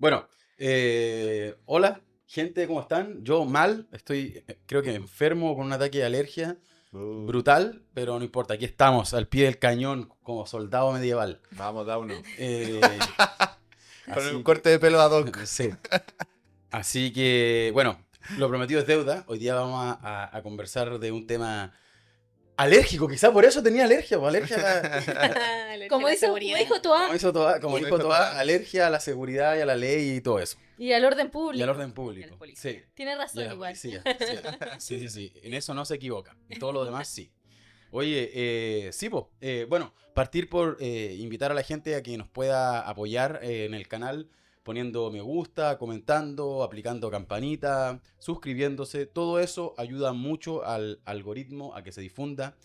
Bueno, hola, gente, ¿cómo están? Yo mal, estoy creo que enfermo con un ataque de alergia Uh, brutal, pero no importa, aquí estamos, al pie del cañón, como soldado medieval. Vamos, da uno. Eh, Con el así que, corte de pelo ad hoc. sí, así que, bueno, lo prometido es deuda. Hoy día vamos a conversar de un tema alérgico, quizá por eso tenía alergia, o alergia a la, Como dice, como dijo Toa, como Como dijo dijo toda, Toa. alergia a la seguridad y a la ley y todo eso. y al orden Y al público. orden público. Sí. Tiene Y a razón la igual. policía. Sí, sí, sí, sí. En eso no se equivoca. En todo lo demás sí. Oye, sí, po. Bueno, partir por invitar a la gente a que nos pueda apoyar en el canal poniendo me gusta, comentando, aplicando campanita, suscribiéndose. Todo eso ayuda mucho al algoritmo a que se difunda.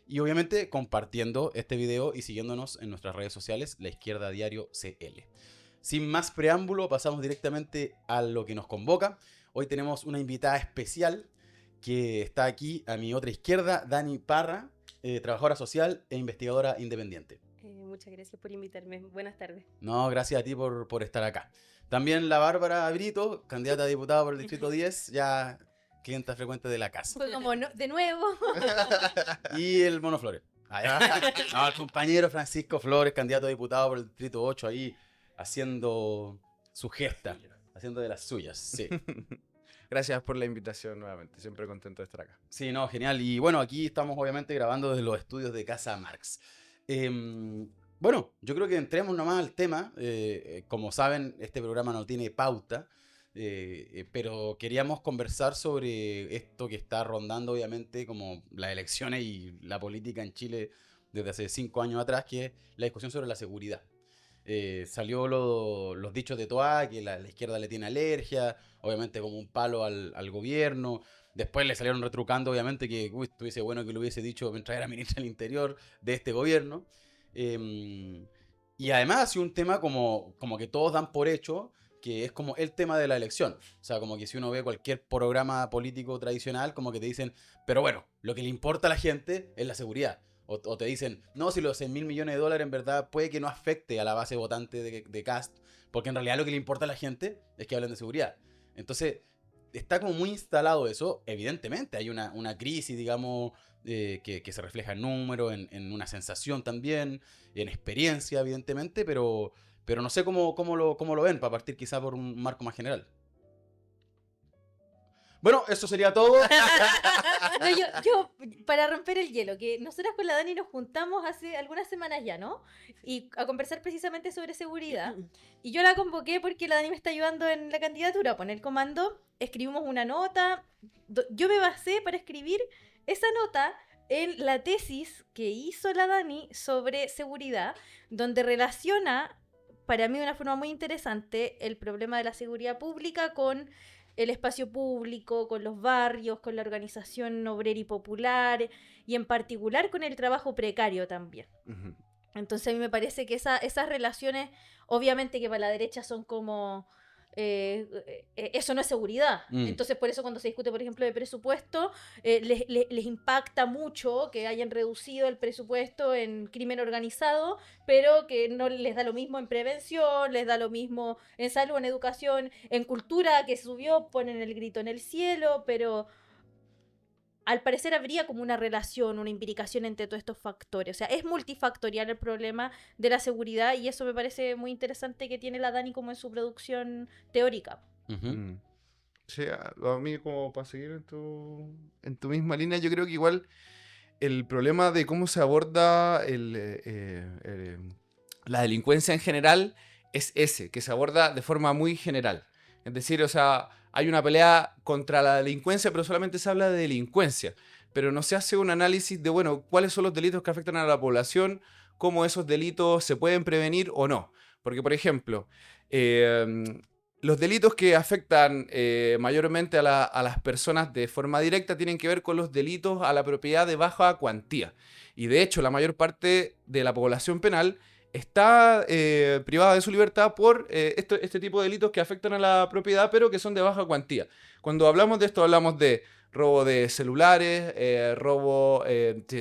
Y obviamente compartiendo este video y siguiéndonos en nuestras redes sociales, La Izquierda Diario CL. Sin más preámbulo, pasamos directamente a lo que nos convoca. Hoy tenemos una invitada especial que está aquí a mi otra izquierda, Dani Parra, trabajadora social e investigadora independiente. Muchas gracias por invitarme. Buenas tardes. No, gracias a ti por estar acá. También la Bárbara Brito, candidata a diputada por el Distrito 10, ya clienta frecuente de la casa. Fue como, de nuevo. Y el Mono Flores. No, el compañero Francisco Flores, candidato a diputado por el Distrito 8, ahí haciendo su gesta, haciendo de las suyas. Sí. Gracias por la invitación nuevamente. Siempre contento de estar acá. Sí, no, genial. Y bueno, aquí estamos obviamente grabando desde los estudios de Casa Marx. Bueno, yo creo que entremos nomás al tema. Como saben, este programa no tiene pauta, pero queríamos conversar sobre esto que está rondando obviamente como las elecciones y la política en Chile desde hace 5 años atrás, que es la discusión sobre la seguridad. Salió los dichos de Toa, que la izquierda le tiene alergia, obviamente como un palo al gobierno. Después le salieron retrucando, obviamente, que estuviese bueno que lo hubiese dicho mientras era ministra del Interior de este gobierno. Y además ha sido un tema como que todos dan por hecho, que es como el tema de la elección. O sea, como que si uno ve cualquier programa político tradicional, como que te dicen, pero bueno, lo que le importa a la gente es la seguridad. O te dicen, no, si los 100 mil millones de dólares en verdad puede que no afecte a la base votante de Cast, porque en realidad lo que le importa a la gente es que hablen de seguridad. Entonces, está como muy instalado eso. Evidentemente hay una crisis, digamos, que se refleja en números, en una sensación también, en experiencia, evidentemente, pero no sé cómo lo ven, para partir quizá por un marco más general. Bueno, eso sería todo. No, yo, para romper el hielo, que nosotras con la Dani nos juntamos hace algunas semanas ya, ¿no? Y a conversar precisamente sobre seguridad. Y yo la convoqué porque la Dani me está ayudando en la candidatura, a poner comando. Escribimos una nota. Yo me basé para escribir esa nota en la tesis que hizo la Dani sobre seguridad, donde relaciona, para mí de una forma muy interesante, el problema de la seguridad pública con el espacio público, con los barrios, con la organización obrera y popular, y en particular con el trabajo precario también. Entonces a mí me parece que esas relaciones, obviamente que para la derecha son como... eso no es seguridad. Entonces por eso cuando se discute, por ejemplo, de presupuesto, les impacta mucho que hayan reducido el presupuesto en crimen organizado, pero que no les da lo mismo en prevención, les da lo mismo en salud, en educación, en cultura, que subió, ponen el grito en el cielo, pero al parecer habría como una relación, una imbricación entre todos estos factores. O sea, es multifactorial el problema de la seguridad, y eso me parece muy interesante que tiene la Dani como en su producción teórica. Sí, a mí como para seguir en tu misma línea, yo creo que igual el problema de cómo se aborda la delincuencia en general es ese, que se aborda de forma muy general. Es decir, o sea, hay una pelea contra la delincuencia, pero solamente se habla de delincuencia. Pero no se hace un análisis de, bueno, cuáles son los delitos que afectan a la población, cómo esos delitos se pueden prevenir o no. Porque, por ejemplo, los delitos que afectan mayormente a las personas de forma directa tienen que ver con los delitos a la propiedad de baja cuantía. Y de hecho, la mayor parte de la población penal está privada de su libertad por este tipo de delitos que afectan a la propiedad, pero que son de baja cuantía. Cuando hablamos de esto, hablamos de robo de celulares, robo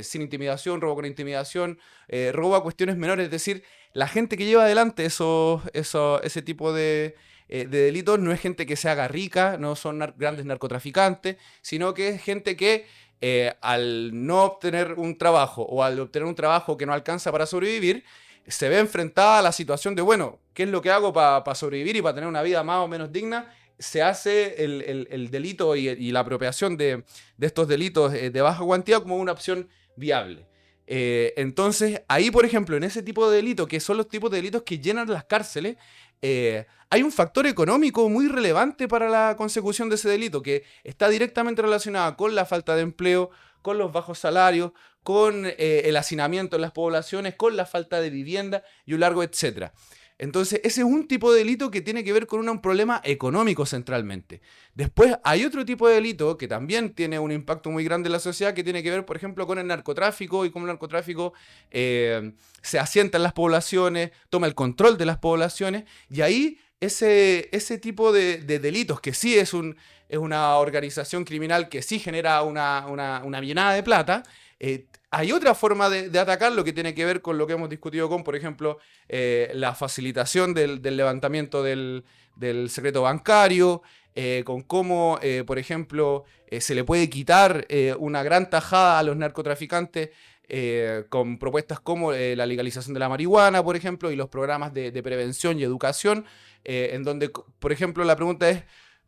sin intimidación, robo con intimidación, robo a cuestiones menores. Es decir, la gente que lleva adelante ese tipo de de delitos no es gente que se haga rica, no son grandes narcotraficantes, sino que es gente que al no obtener un trabajo o al obtener un trabajo que no alcanza para sobrevivir, se ve enfrentada a la situación de, bueno, ¿qué es lo que hago para sobrevivir y para tener una vida más o menos digna? Se hace el delito y la apropiación de estos delitos de baja cuantía como una opción viable. Entonces, ahí, por ejemplo, en ese tipo de delitos, que son los tipos de delitos que llenan las cárceles, hay un factor económico muy relevante para la consecución de ese delito, que está directamente relacionado con la falta de empleo, con los bajos salarios, con el hacinamiento en las poblaciones, con la falta de vivienda y un largo etcétera. Entonces, ese es un tipo de delito que tiene que ver con un problema económico centralmente. Después hay otro tipo de delito que también tiene un impacto muy grande en la sociedad, que tiene que ver, por ejemplo, con el narcotráfico y cómo el narcotráfico se asienta en las poblaciones, toma el control de las poblaciones, y ahí ese tipo de delitos, que sí es una organización criminal que sí genera una millonada de plata, hay otra forma de atacarlo que tiene que ver con lo que hemos discutido con, por ejemplo, la facilitación del levantamiento del secreto bancario, con cómo, por ejemplo, se le puede quitar una gran tajada a los narcotraficantes con propuestas como la legalización de la marihuana, por ejemplo, y los programas de prevención y educación, en donde, por ejemplo, la pregunta es,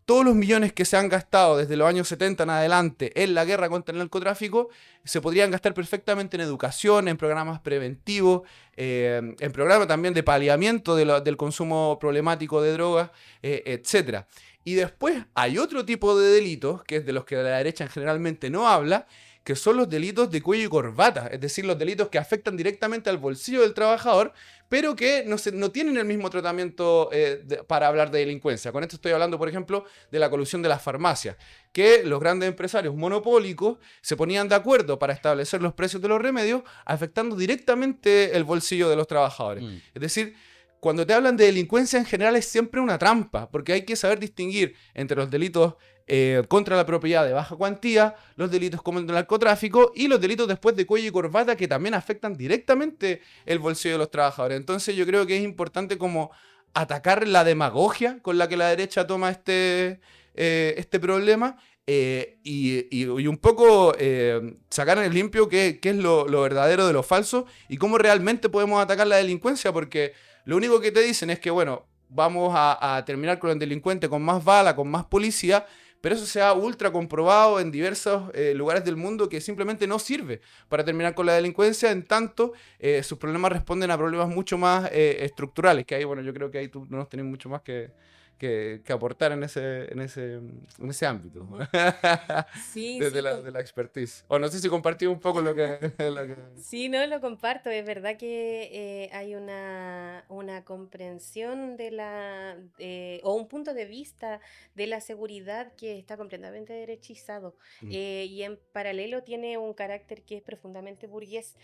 todos los millones que se han gastado desde los años 70 en adelante en la guerra contra el narcotráfico se podrían gastar perfectamente en educación, en programas preventivos, en programas también de paliamiento del consumo problemático de drogas, etc. Y después hay otro tipo de delitos, que es de los que la derecha generalmente no habla, que son los delitos de cuello y corbata, es decir, los delitos que afectan directamente al bolsillo del trabajador, pero que no tienen el mismo tratamiento para hablar de delincuencia. Con esto estoy hablando, por ejemplo, de la colusión de las farmacias, que los grandes empresarios monopólicos se ponían de acuerdo para establecer los precios de los remedios, afectando directamente el bolsillo de los trabajadores. Es decir, cuando te hablan de delincuencia en general es siempre una trampa, porque hay que saber distinguir entre los delitos contra la propiedad de baja cuantía, los delitos como el narcotráfico y los delitos después de cuello y corbata que también afectan directamente el bolsillo de los trabajadores. Entonces yo creo que es importante como atacar la demagogia con la que la derecha toma este problema y un poco sacar en el limpio qué es lo verdadero de lo falso y cómo realmente podemos atacar la delincuencia, porque lo único que te dicen es que, bueno, vamos a terminar con el delincuente con más bala, con más policía, pero eso se ha ultra comprobado en diversos lugares del mundo que simplemente no sirve para terminar con la delincuencia, en tanto sus problemas responden a problemas mucho más estructurales, que ahí, bueno, yo creo que ahí tú no nos tenés mucho más que aportar en ese ámbito. Sí, Desde sí, de la expertise. O no sé si compartí un poco lo que... sí, no lo comparto. Es verdad que hay una comprensión o un punto de vista de la seguridad que está completamente derechizado. Y en paralelo tiene un carácter que es profundamente burgués.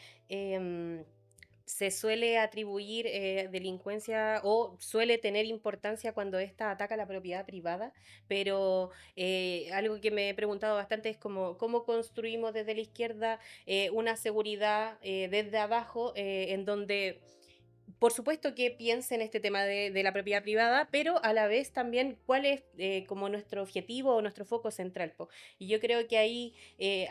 Se suele atribuir delincuencia o suele tener importancia cuando ésta ataca la propiedad privada, pero algo que me he preguntado bastante es cómo construimos desde la izquierda una seguridad desde abajo en donde por supuesto que piense en este tema de la propiedad privada, pero a la vez también cuál es como nuestro objetivo o nuestro foco central, po. Y yo creo que ahí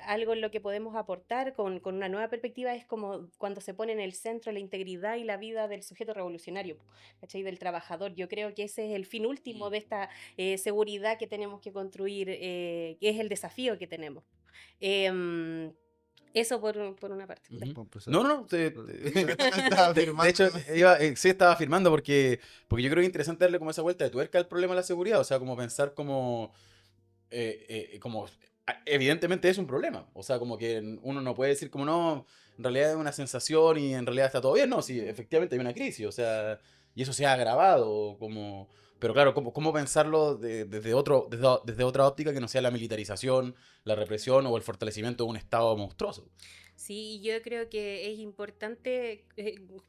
algo en lo que podemos aportar con una nueva perspectiva es como cuando se pone en el centro la integridad y la vida del sujeto revolucionario, po, ¿cachai? Del trabajador. Yo creo que ese es el fin último de esta seguridad que tenemos que construir, que es el desafío que tenemos. Em, Eso por una parte. No, no, Estaba de afirmando. hecho, sí estaba afirmando porque yo creo que es interesante darle como esa vuelta de tuerca al problema de la seguridad, o sea, como pensar como evidentemente es un problema, o sea, como que uno no puede decir como no, en realidad es una sensación y en realidad está todo bien, no, sí, efectivamente hay una crisis, o sea, y eso se ha agravado, como... Pero claro, ¿cómo pensarlo desde otra óptica que no sea la militarización, la represión o el fortalecimiento de un Estado monstruoso? Sí, y yo creo que es importante,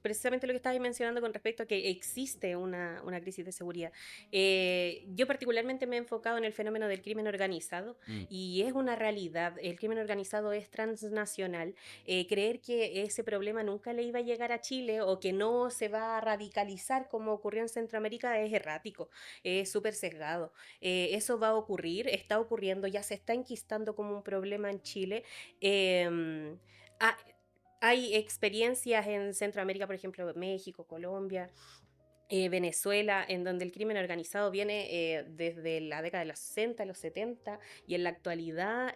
precisamente lo que estabas mencionando con respecto a que existe una crisis de seguridad. Yo particularmente me he enfocado en el fenómeno del crimen organizado Mm. y es una realidad. El crimen organizado es transnacional. Creer que ese problema nunca le iba a llegar a Chile o que no se va a radicalizar como ocurrió en Centroamérica es errático, es súper sesgado. Eso va a ocurrir, está ocurriendo, ya se está enquistando como un problema en Chile. Em, ha- Hay experiencias en Centroamérica, por ejemplo, México, Colombia, Venezuela, en donde el crimen organizado viene desde la década de los 60, los 70, y en la actualidad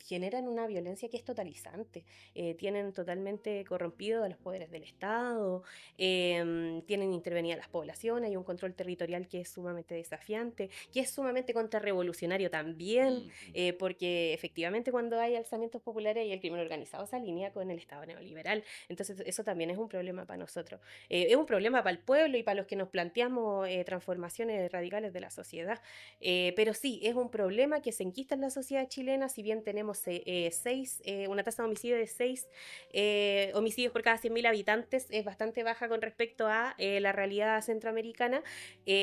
generan una violencia que es totalizante. Tienen totalmente corrompido a los poderes del Estado, tienen intervenidas las poblaciones, hay un control territorial que es sumamente desafiante, que es sumamente contrarrevolucionario también, porque efectivamente cuando hay alzamientos populares y el crimen organizado se alinea con el Estado neoliberal. Entonces eso también es un problema para nosotros. Es un problema para el pueblo y para los que nos planteamos transformaciones radicales de la sociedad. Pero sí, es un problema que se enquista en la sociedad chilena, si bien tenemos una tasa de homicidio de 6 homicidios por cada 100.000 habitantes, es bastante baja con respecto a la realidad centroamericana.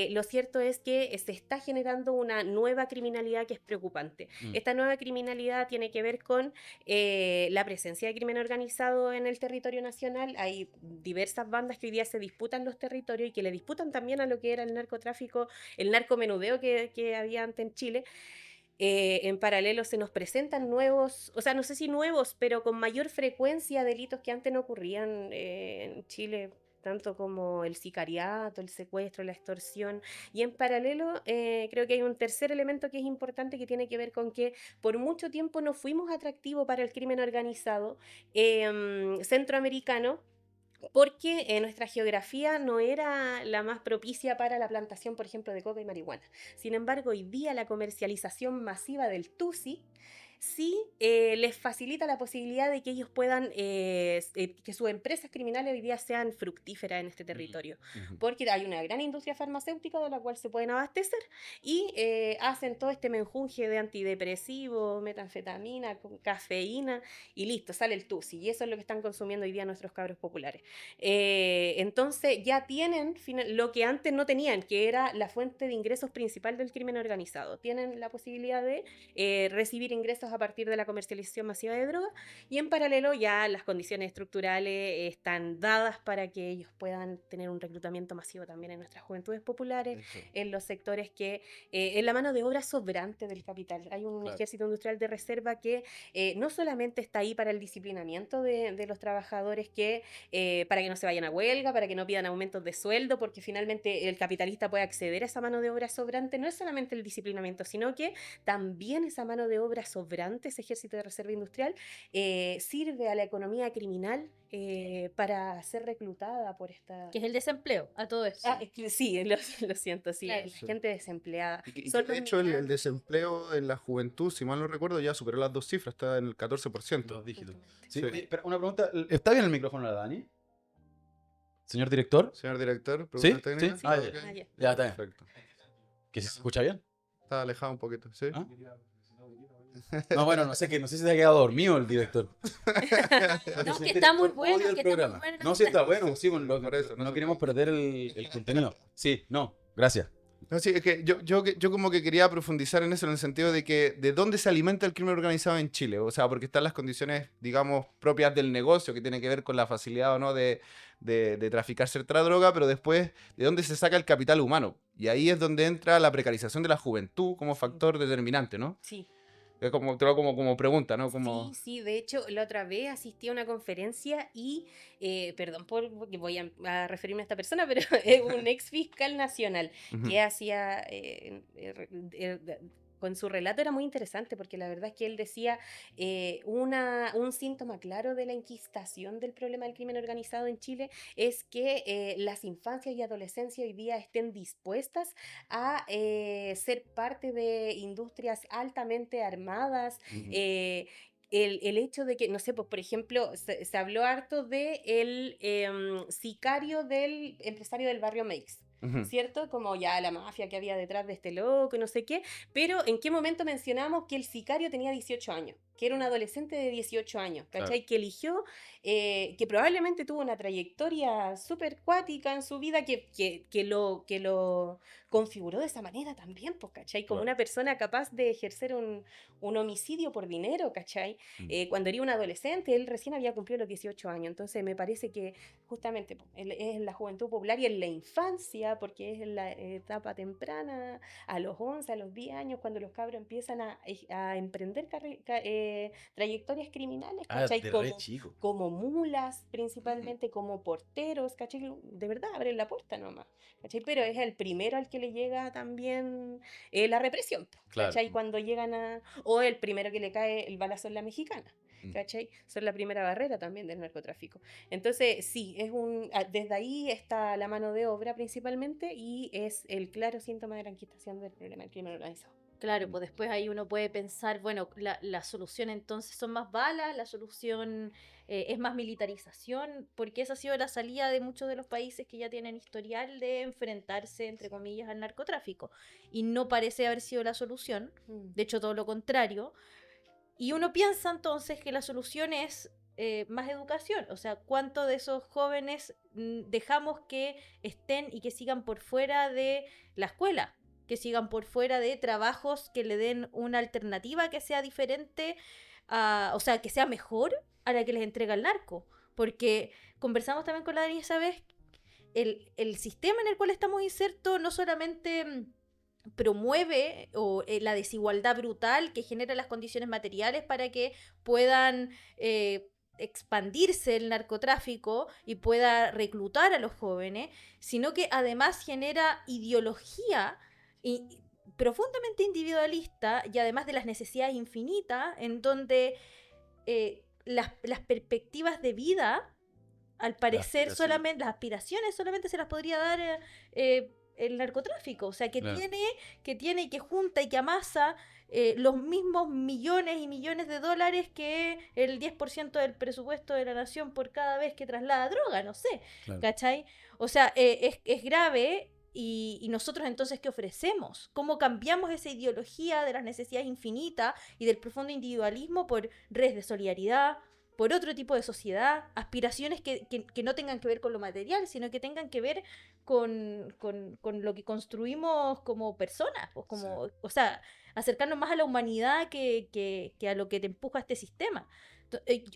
Lo cierto es que se está generando una nueva criminalidad que es preocupante. Mm. Esta nueva criminalidad tiene que ver con la presencia de crimen organizado en el territorio nacional. Hay diversas bandas que hoy día se disputan los territorios y que le disputan también a lo que era el narcotráfico, el narcomenudeo que había antes en Chile. En paralelo se nos presentan nuevos, o sea, no sé si nuevos, pero con mayor frecuencia delitos que antes no ocurrían en Chile, tanto como el sicariato, el secuestro, la extorsión. Y en paralelo, creo que hay un tercer elemento que es importante que tiene que ver con que por mucho tiempo no fuimos atractivos para el crimen organizado centroamericano, porque nuestra geografía no era la más propicia para la plantación, por ejemplo, de coca y marihuana. Sin embargo, hoy día la comercialización masiva del tusi sí les facilita la posibilidad de que ellos puedan, que sus empresas criminales hoy día sean fructíferas en este territorio, Ujú. porque hay una gran industria farmacéutica de la cual se pueden abastecer y hacen todo este menjunje de antidepresivos, metanfetamina, cafeína y listo, sale el tusi, y eso es lo que están consumiendo hoy día nuestros cabros populares. Entonces ya tienen lo que antes no tenían, que era la fuente de ingresos principal del crimen organizado. Tienen la posibilidad de recibir ingresos a partir de la comercialización masiva de drogas y en paralelo ya las condiciones estructurales están dadas para que ellos puedan tener un reclutamiento masivo también en nuestras juventudes populares, Eso. en los sectores que, en la mano de obra sobrante del capital. Hay un Claro. ejército industrial de reserva que no solamente está ahí para el disciplinamiento de los trabajadores, que para que no se vayan a huelga, para que no pidan aumentos de sueldo, porque finalmente el capitalista puede acceder a esa mano de obra sobrante. No es solamente el disciplinamiento, sino que también esa mano de obra sobrante, ese ejército de reserva industrial, sirve a la economía criminal para ser reclutada por esta... Que es el desempleo, a todo eso. Ah, es que sí, lo siento, sí, Claro. la gente desempleada. Y Son que de los hecho el migrantes. desempleo en la juventud, si mal no recuerdo, ya superó las 2 cifras, está en el 14%. Dos dígitos. Justamente. Sí, Sí. oye, pero una pregunta. ¿Está bien el micrófono de la Dani? Señor director. Señor director, ¿Sí? preguntas técnicas. Sí. Ah, Ok. ya. Ah, ya. Ya está bien. Perfecto. ¿Que se escucha bien? Está alejado un poquito, ¿sí? ¿Ah? No, bueno, no sé si se ha quedado dormido el director. No, Si que el está muy director bueno, odia el que está muy programa. bueno. No, sí está bueno, sí, bueno, Por eso, no no queremos perder el contenido. Sí, no, gracias. No, sí, es que yo como que quería profundizar en eso, en el sentido de que de dónde se alimenta el crimen organizado en Chile. O sea, porque están las condiciones, digamos, propias del negocio, que tiene que ver con la facilidad o no de traficar cierta droga, pero después, ¿de dónde se saca el capital humano? Y ahí es donde entra la precarización de la juventud como factor determinante, ¿no? Sí. Es como, te lo hago como pregunta, ¿no? Como... Sí, sí, de hecho, la otra vez asistí a una conferencia y, perdón porque voy a referirme a esta persona, pero es un ex fiscal nacional Ujú. que hacía, con su relato era muy interesante porque la verdad es que él decía un síntoma claro de la enquistación del problema del crimen organizado en Chile es que las infancias y adolescencias hoy día estén dispuestas a ser parte de industrias altamente armadas. Ujú. El hecho de que, no sé, pues por ejemplo, se habló harto de el sicario del empresario del barrio Meix. Ujú. ¿cierto? Como ya la mafia que había detrás de este loco y no sé qué, pero ¿en qué momento mencionamos que el sicario tenía 18 años? Que era un adolescente de 18 años, Claro. ¿cachai? Que eligió, que probablemente tuvo una trayectoria súper cuática en su vida que lo configuró de esa manera también, pues, ¿cachai? Como Claro. una persona capaz de ejercer un homicidio por dinero, ¿cachai? Cuando era un adolescente, él recién había cumplido los 18 años, entonces me parece que justamente po, es la juventud popular y en la infancia, porque es en la etapa temprana, a los 11, a los 10 años, cuando los cabros empiezan a emprender trayectorias criminales, Ah, ¿cachai? de re chico. Como mulas, principalmente como porteros, ¿cachai? De verdad, abren la puerta nomás, ¿cachai? Pero es el primero al que le llega también la represión, po, Claro. ¿cachai? Cuando llegan o el primero que le cae el balazo en la mexicana. Mm. ¿Cachai? Son la primera barrera también del narcotráfico. Entonces, sí, desde ahí está la mano de obra principalmente y es el claro síntoma de la enquistación del problema del crimen organizado. Claro, pues después ahí uno puede pensar, bueno, la solución entonces son más balas, la solución es más militarización, porque esa ha sido la salida de muchos de los países que ya tienen historial de enfrentarse, entre comillas, al narcotráfico. Y no parece haber sido la solución, de hecho todo lo contrario. Y uno piensa entonces que la solución es más educación, o sea, ¿cuántos de esos jóvenes dejamos que estén y que sigan por fuera de la escuela? Que sigan por fuera de trabajos que le den una alternativa que sea diferente, o sea, que sea mejor a la que les entrega el narco. Porque conversamos también con la Dani esa vez, el sistema en el cual estamos insertos no solamente promueve la desigualdad brutal que genera las condiciones materiales para que puedan expandirse el narcotráfico y pueda reclutar a los jóvenes, sino que además genera ideología profundamente individualista y además de las necesidades infinitas, en donde las perspectivas de vida, al parecer, solamente las aspiraciones solamente se las podría dar el narcotráfico, o sea, Claro. tiene y que junta y que amasa los mismos millones y millones de dólares que el 10% del presupuesto de la nación por cada vez que traslada droga, no sé, Claro. ¿cachai? O sea, es grave. Y nosotros entonces, ¿qué ofrecemos? ¿Cómo cambiamos esa ideología de las necesidades infinitas y del profundo individualismo por redes de solidaridad, por otro tipo de sociedad, aspiraciones que no tengan que ver con lo material, sino que tengan que ver con lo que construimos como personas, pues como, o sea, acercarnos más a la humanidad que a lo que te empuja este sistema.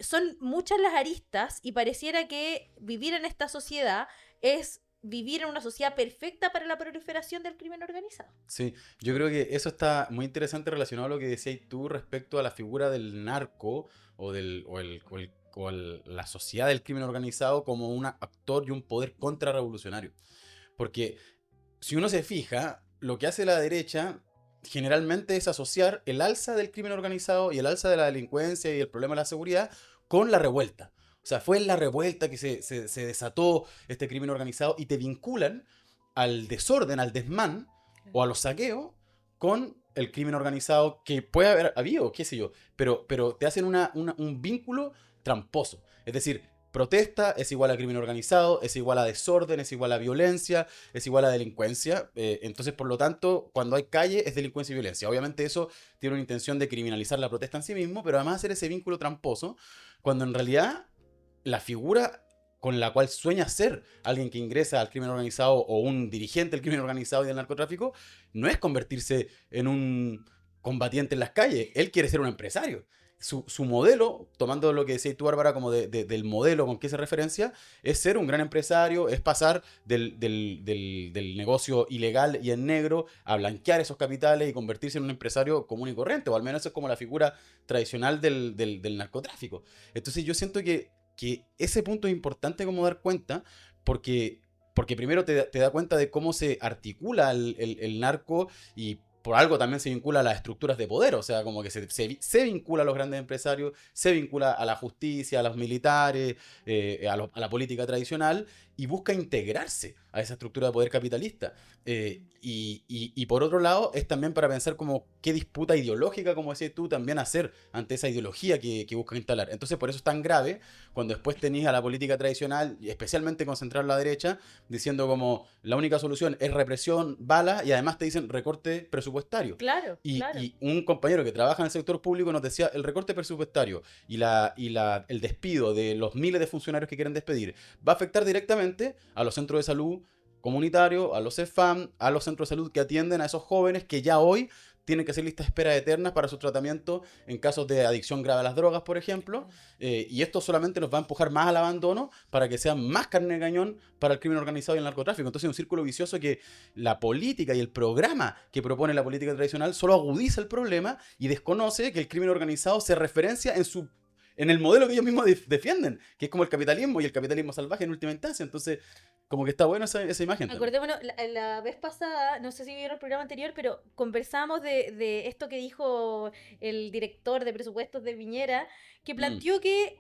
Son muchas las aristas y pareciera que vivir en esta sociedad es vivir en una sociedad perfecta para la proliferación del crimen organizado. Sí, yo creo que eso está muy interesante relacionado a lo que decías tú respecto a la figura del narco o la sociedad del crimen organizado como un actor y un poder contrarrevolucionario. Porque si uno se fija, lo que hace la derecha generalmente es asociar el alza del crimen organizado y el alza de la delincuencia y el problema de la seguridad con la revuelta. O sea, fue en la revuelta que se desató este crimen organizado y te vinculan al desorden, al desmán o a los saqueos con el crimen organizado que puede haber habido, qué sé yo, pero te hacen un vínculo tramposo. Es decir, protesta es igual a crimen organizado, es igual a desorden, es igual a violencia, es igual a delincuencia. Entonces, por lo tanto, cuando hay calle es delincuencia y violencia. Obviamente eso tiene una intención de criminalizar la protesta en sí mismo, pero además hacer ese vínculo tramposo, cuando en realidad la figura con la cual sueña ser alguien que ingresa al crimen organizado o un dirigente del crimen organizado y del narcotráfico, no es convertirse en un combatiente en las calles. Él quiere ser un empresario. Su modelo, tomando lo que decías tú, Bárbara, como del modelo con que se referencia, es ser un gran empresario, es pasar del negocio ilegal y en negro a blanquear esos capitales y convertirse en un empresario común y corriente, o al menos eso es como la figura tradicional del narcotráfico. Entonces yo siento que ese punto es importante como dar cuenta, porque primero te da cuenta de cómo se articula el narco y por algo también se vincula a las estructuras de poder, o sea, como que se vincula a los grandes empresarios, se vincula a la justicia, a los militares, a la política tradicional, y busca integrarse a esa estructura de poder capitalista. Y por otro lado, es también para pensar como qué disputa ideológica, como decías tú, también hacer ante esa ideología que busca instalar. Entonces, por eso es tan grave cuando después tenés a la política tradicional, y especialmente concentrar a la derecha, diciendo como la única solución es represión, balas, y además te dicen recorte presupuestario. Claro, Y, claro. y un compañero que trabaja en el sector público nos decía, el recorte presupuestario y el despido de los miles de funcionarios que quieren despedir va a afectar directamente a los centros de salud comunitarios, a los CEFAM, a los centros de salud que atienden a esos jóvenes que ya hoy tienen que hacer listas de espera eternas para su tratamiento en casos de adicción grave a las drogas, por ejemplo. Y esto solamente nos va a empujar más al abandono para que sean más carne de cañón para el crimen organizado y el narcotráfico. Entonces es un círculo vicioso que la política y el programa que propone la política tradicional solo agudiza el problema y desconoce que el crimen organizado se referencia en el modelo que ellos mismos defienden, que es como el capitalismo y el capitalismo salvaje en última instancia. Entonces, como que está bueno esa imagen también. Acordémonos, la vez pasada, no sé si vieron el programa anterior, pero conversamos de esto que dijo el director de presupuestos de Piñera, que planteó que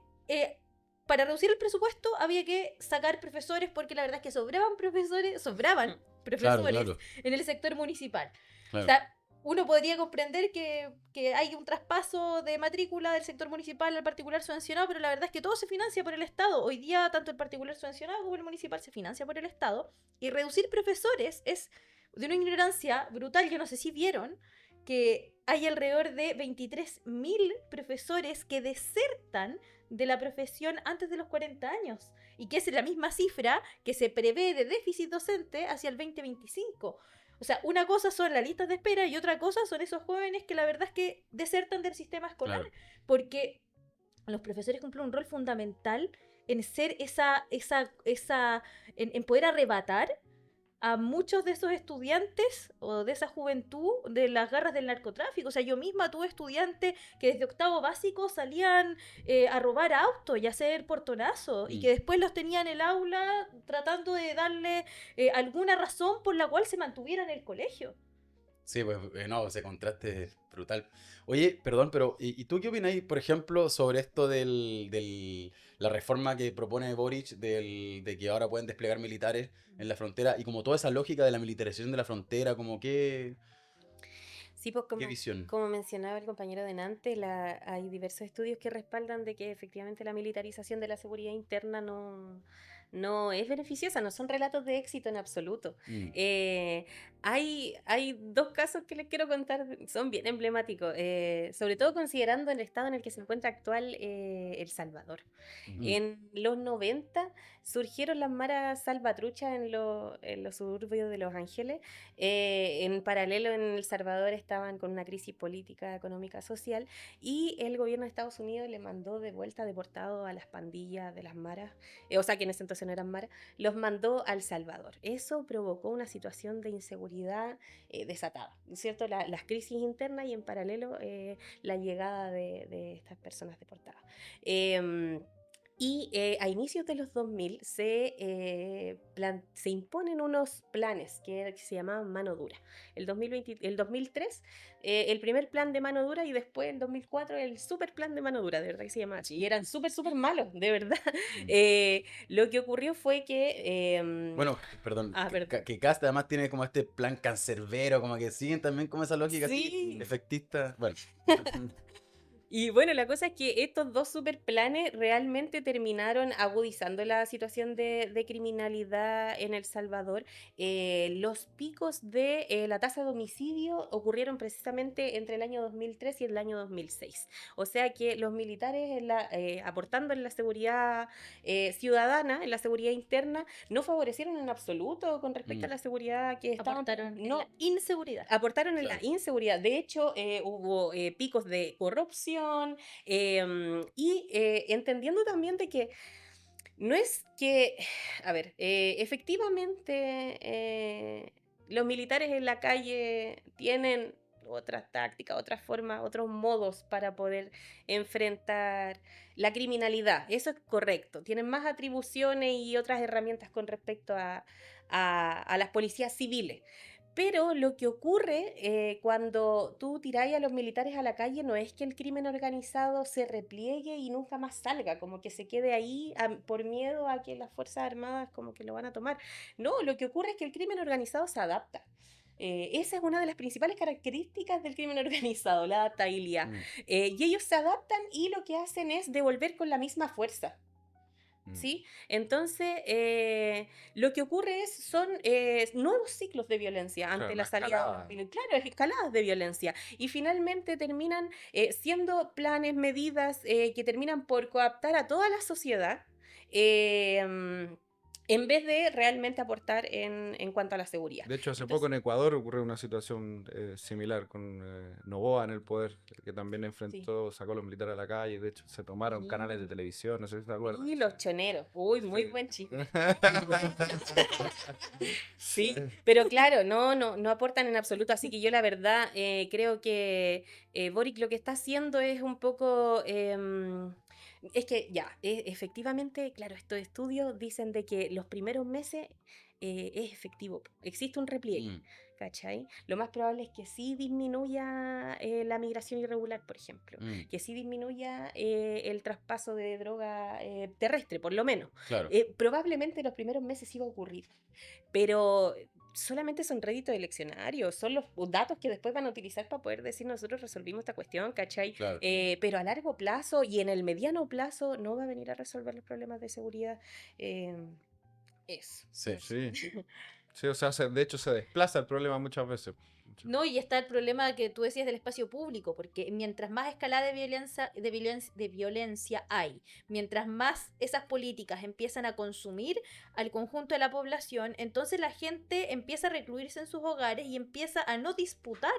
para reducir el presupuesto había que sacar profesores, porque la verdad es que sobraban profesores Claro. en el sector municipal. Claro. O sea, uno podría comprender que hay un traspaso de matrícula del sector municipal al particular subvencionado, pero la verdad es que todo se financia por el Estado. Hoy día, tanto el particular subvencionado como el municipal se financia por el Estado. Y reducir profesores es de una ignorancia brutal. Yo no sé si vieron que hay alrededor de 23.000 profesores que desertan de la profesión antes de los 40 años. Y que es la misma cifra que se prevé de déficit docente hacia el 2025. O sea, una cosa son las listas de espera y otra cosa son esos jóvenes que la verdad es que desertan del sistema escolar, Claro. porque los profesores cumplen un rol fundamental en ser en poder arrebatar a muchos de esos estudiantes o de esa juventud de las garras del narcotráfico. O sea, yo misma tuve estudiantes que desde octavo básico salían a robar autos y a hacer portonazos y que después los tenía en el aula tratando de darle alguna razón por la cual se mantuviera en el colegio. Sí, pues no, ese contraste es brutal. Oye, perdón, pero ¿y tú qué opináis, por ejemplo, sobre esto la reforma que propone Boric de que ahora pueden desplegar militares en la frontera y como toda esa lógica de la militarización de la frontera, como Sí, pues qué visión? como mencionaba el compañero delante, hay diversos estudios que respaldan de que efectivamente la militarización de la seguridad interna no es beneficiosa, no son relatos de éxito en absoluto. Mm, Hay dos casos que les quiero contar, son bien emblemáticos, sobre todo considerando el estado en el que se encuentra actual El Salvador. ujú. En los 90 surgieron las maras salvatruchas en los suburbios de Los Ángeles. En paralelo en El Salvador estaban con una crisis política, económica, social, y el gobierno de Estados Unidos le mandó de vuelta deportado a las pandillas de las maras, o sea que en ese entonces no eran maras, los mandó a El Salvador. Eso provocó una situación de inseguridad desatada, ¿cierto? Las crisis internas y en paralelo la llegada de estas personas deportadas. Y a inicios de los 2000 se imponen unos planes que se llamaban mano dura. El 2003, el primer plan de mano dura, y después el 2004 el super plan de mano dura, de verdad que se llamaba así. Y eran súper malos, de verdad. Lo que ocurrió fue que... Bueno, perdón, perdón. que Cast además tiene como este plan cancerbero, como que siguen también como esa lógica así, Sí. efectista. Bueno, Y bueno, la cosa es que estos dos super planes realmente terminaron agudizando la situación de criminalidad en El Salvador. Los picos de la tasa de homicidio ocurrieron precisamente entre el año 2003 y el año 2006. O sea que los militares aportando en la seguridad ciudadana, en la seguridad interna, no favorecieron en absoluto con respecto a la seguridad que estaban... Aportaron en no, la inseguridad. aportaron en la Claro. inseguridad. De hecho, hubo picos de corrupción y entendiendo también de que no es que, a ver, efectivamente los militares en la calle tienen otras tácticas, otras formas, otros modos para poder enfrentar la criminalidad. Eso es correcto. Tienen más atribuciones y otras herramientas con respecto a las policías civiles. Pero lo que ocurre cuando tú tiráis a los militares a la calle no es que el crimen organizado se repliegue y nunca más salga, como que se quede ahí por miedo a que las Fuerzas Armadas como que lo van a tomar. No, lo que ocurre es que el crimen organizado se adapta. Esa es una de las principales características del crimen organizado, la adaptabilidad. Mm, Y ellos se adaptan y lo que hacen es devolver con la misma fuerza. mm. ¿Sí? Entonces, lo que ocurre son nuevos ciclos de violencia ante Claro, la una salida. escalada. Claro, escaladas de violencia. Y finalmente terminan siendo planes, medidas que terminan por coaptar a toda la sociedad. En vez de realmente aportar en cuanto a la seguridad. De hecho, hace Entonces, poco en Ecuador ocurrió una situación similar con Noboa en el poder, que también enfrentó, sacó a los militares a la calle. De hecho, se tomaron canales de televisión, no sé si te acuerdas. y los choneros. Uy, muy Sí. buen chiste. Sí, pero claro, no aportan en absoluto. Así que yo la verdad creo que Boric lo que está haciendo es un poco... es que ya, efectivamente, claro, estos estudios dicen de que los primeros meses es efectivo. Existe un repliegue, Mm, ¿cachai? Lo más probable es que sí disminuya la migración irregular, por ejemplo. mm, Que sí disminuya el traspaso de droga terrestre, por lo menos. claro. Probablemente los primeros meses sí va a ocurrir, pero solamente son réditos eleccionarios, son los datos que después van a utilizar para poder decir nosotros resolvimos esta cuestión, ¿cachai? Claro. Pero a largo plazo y en el mediano plazo no va a venir a resolver los problemas de seguridad. eh, eso. Sí. Sí. Sí, o sea, de hecho se desplaza el problema muchas veces. No, y está el problema que tú decías del espacio público, porque mientras más escalada de violencia hay, mientras más esas políticas empiezan a consumir al conjunto de la población, entonces la gente empieza a recluirse en sus hogares y empieza a no disputar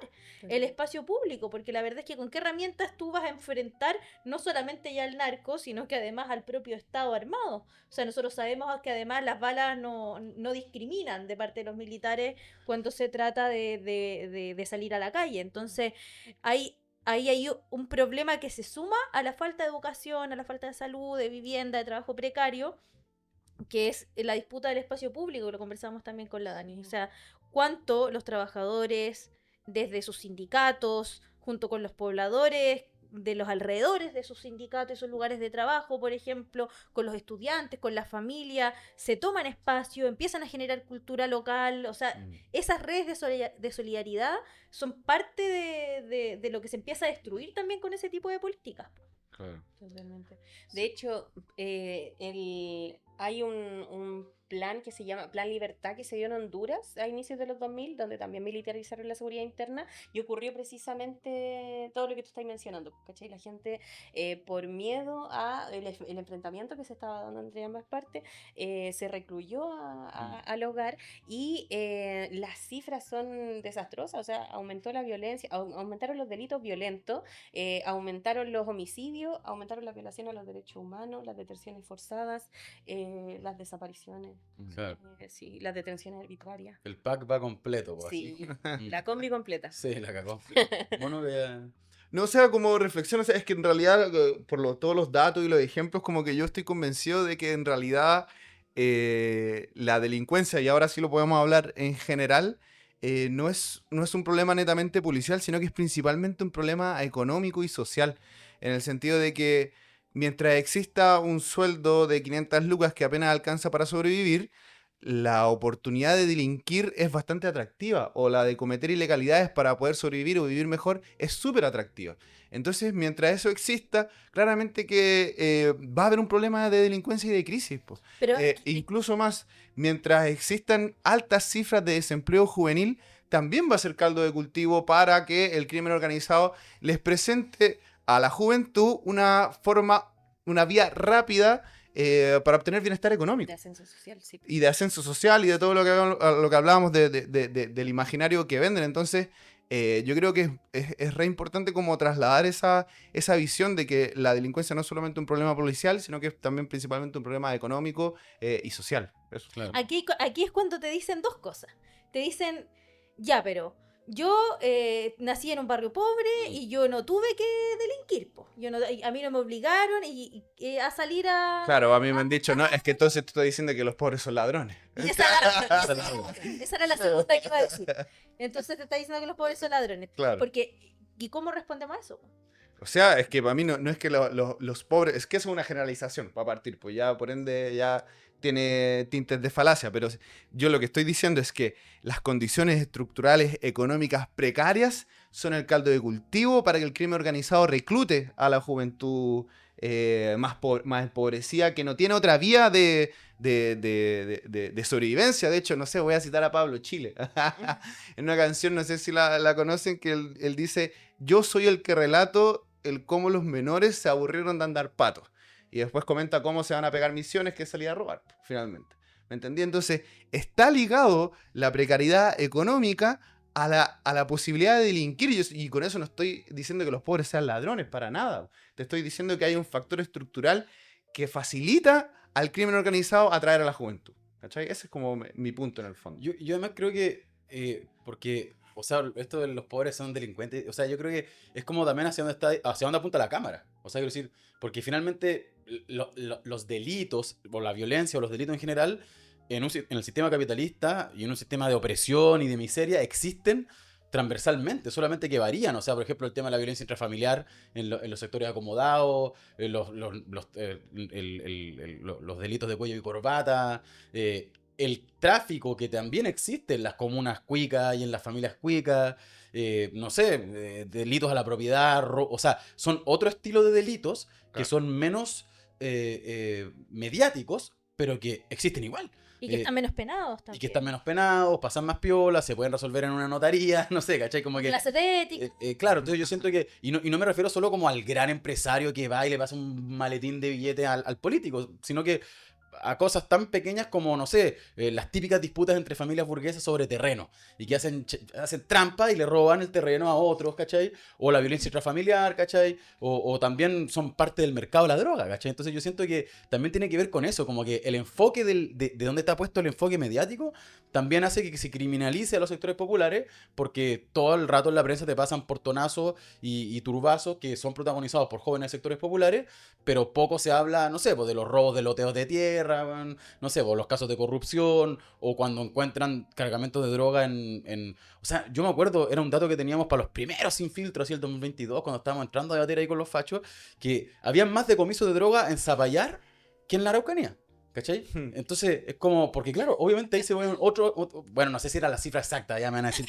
el espacio público, porque la verdad es que con qué herramientas tú vas a enfrentar no solamente ya al narco, sino que además al propio Estado armado. O sea, nosotros sabemos que además las balas no discriminan de parte de los militares cuando se trata de salir a la calle. Entonces, ahí hay un problema que se suma a la falta de educación, a la falta de salud, de vivienda, de trabajo precario, que es la disputa del espacio público, que lo conversamos también con la Dani. O sea, cuánto los trabajadores, desde sus sindicatos, junto con los pobladores de los alrededores de sus sindicatos, esos lugares de trabajo, por ejemplo, con los estudiantes, con la familia, se toman espacio, empiezan a generar cultura local, o sea, Mm, esas redes de solidaridad son parte de lo que se empieza a destruir también con ese tipo de políticas. Claro. Totalmente. De hecho, hay un plan que se llama Plan Libertad que se dio en Honduras a inicios de los 2000, donde también militarizaron la seguridad interna y ocurrió precisamente todo lo que tú estás mencionando, ¿cachai? La gente, por miedo a el enfrentamiento que se estaba dando entre ambas partes, se recluyó al hogar y las cifras son desastrosas, o sea, aumentó la violencia, aumentaron los delitos violentos, aumentaron los homicidios, aumentaron las violaciones a los derechos humanos, las detenciones forzadas, las desapariciones, claro. sí, las detenciones arbitrarias. El pack va completo, pues, Sí, así. la combi completa. Sí, la cagó. Bueno, No, o sea, como reflexión, o sea, es que en realidad, todos los datos y los ejemplos, como que yo estoy convencido de que en realidad la delincuencia, y ahora sí lo podemos hablar en general, no es un problema netamente policial, sino que es principalmente un problema económico y social, en el sentido de que mientras exista un sueldo de 500 lucas que apenas alcanza para sobrevivir, la oportunidad de delinquir es bastante atractiva, o la de cometer ilegalidades para poder sobrevivir o vivir mejor es súper atractiva. Entonces, mientras eso exista, claramente que va a haber un problema de delincuencia y de crisis, po. Pero Incluso más, mientras existan altas cifras de desempleo juvenil, también va a ser caldo de cultivo para que el crimen organizado les presente a la juventud una vía rápida para obtener bienestar económico. De ascenso social, sí. Y de ascenso social y de todo lo que hablábamos del imaginario que venden. Entonces, yo creo que es re importante como trasladar esa visión de que la delincuencia no es solamente un problema policial, sino que es también principalmente un problema económico y social. Eso. claro. aquí es cuando te dicen dos cosas. Te dicen, ya, pero Yo nací en un barrio pobre y yo no tuve que delinquir, po. Yo no, a mí no me obligaron a salir a... Claro, a mí me han dicho, no, es que entonces tú estás diciendo que los pobres son ladrones. Esa era la segunda que iba a decir. Entonces te está diciendo que los pobres son ladrones. Claro. Porque, ¿y cómo respondemos a eso? O sea, es que para mí no es que los pobres, es que eso es una generalización para partir, pues ya por ende ya tiene tintes de falacia, pero yo lo que estoy diciendo es que las condiciones estructurales económicas precarias son el caldo de cultivo para que el crimen organizado reclute a la juventud más empobrecida, que no tiene otra vía de sobrevivencia. De hecho, no sé, voy a citar a Pablo Chile. En una canción, no sé si la conocen, que él dice, yo soy el que relato el cómo los menores se aburrieron de andar patos. Y después comenta cómo se van a pegar misiones, que es salir a robar, finalmente. ¿Me entendí? Entonces, está ligado la precariedad económica a la posibilidad de delinquir. Y con eso no estoy diciendo que los pobres sean ladrones, para nada. Te estoy diciendo que hay un factor estructural que facilita al crimen organizado atraer a la juventud. ¿Cachai? Ese es como mi punto en el fondo. Yo además creo que, porque, o sea, esto de los pobres son delincuentes, o sea, yo creo que es como también hacia dónde apunta la cámara. O sea, quiero decir, porque finalmente los delitos, o la violencia, o los delitos en general, en el sistema capitalista y en un sistema de opresión y de miseria, existen transversalmente, solamente que varían. O sea, por ejemplo, el tema de la violencia intrafamiliar en los sectores acomodados, los delitos de cuello y corbata, el tráfico que también existe en las comunas cuicas y en las familias cuicas, no sé, delitos a la propiedad, o sea, son otro estilo de delitos que Claro. son menos mediáticos, pero que existen igual. Y que están menos penados Y también. que están menos penados, pasan más piola, se pueden resolver en una notaría, no sé, ¿cachai? Como que... Clases de ética. claro, entonces yo siento que... Y no me refiero solo como al gran empresario que va y le pasa un maletín de billetes al político, sino que a cosas tan pequeñas como, no sé, las típicas disputas entre familias burguesas sobre terreno, y que hacen trampa y le roban el terreno a otros, ¿cachai? O la violencia intrafamiliar, ¿cachai? O también son parte del mercado de la droga, ¿cachai? Entonces yo siento que también tiene que ver con eso, como que el enfoque de dónde está puesto el enfoque mediático también hace que se criminalice a los sectores populares, porque todo el rato en la prensa te pasan portonazos y turbazos que son protagonizados por jóvenes de sectores populares, pero poco se habla, no sé, pues de los robos de loteos de tierra, no sé, pues los casos de corrupción, o cuando encuentran cargamentos de droga O sea, yo me acuerdo, era un dato que teníamos para los primeros sin filtro, así el 2022, cuando estábamos entrando a debatir ahí con los fachos, que había más decomisos de droga en Zapallar que en la Araucanía. ¿Cachai? Entonces, es como, porque claro, obviamente ahí se ve otro, bueno, no sé si era la cifra exacta, ya me van a decir,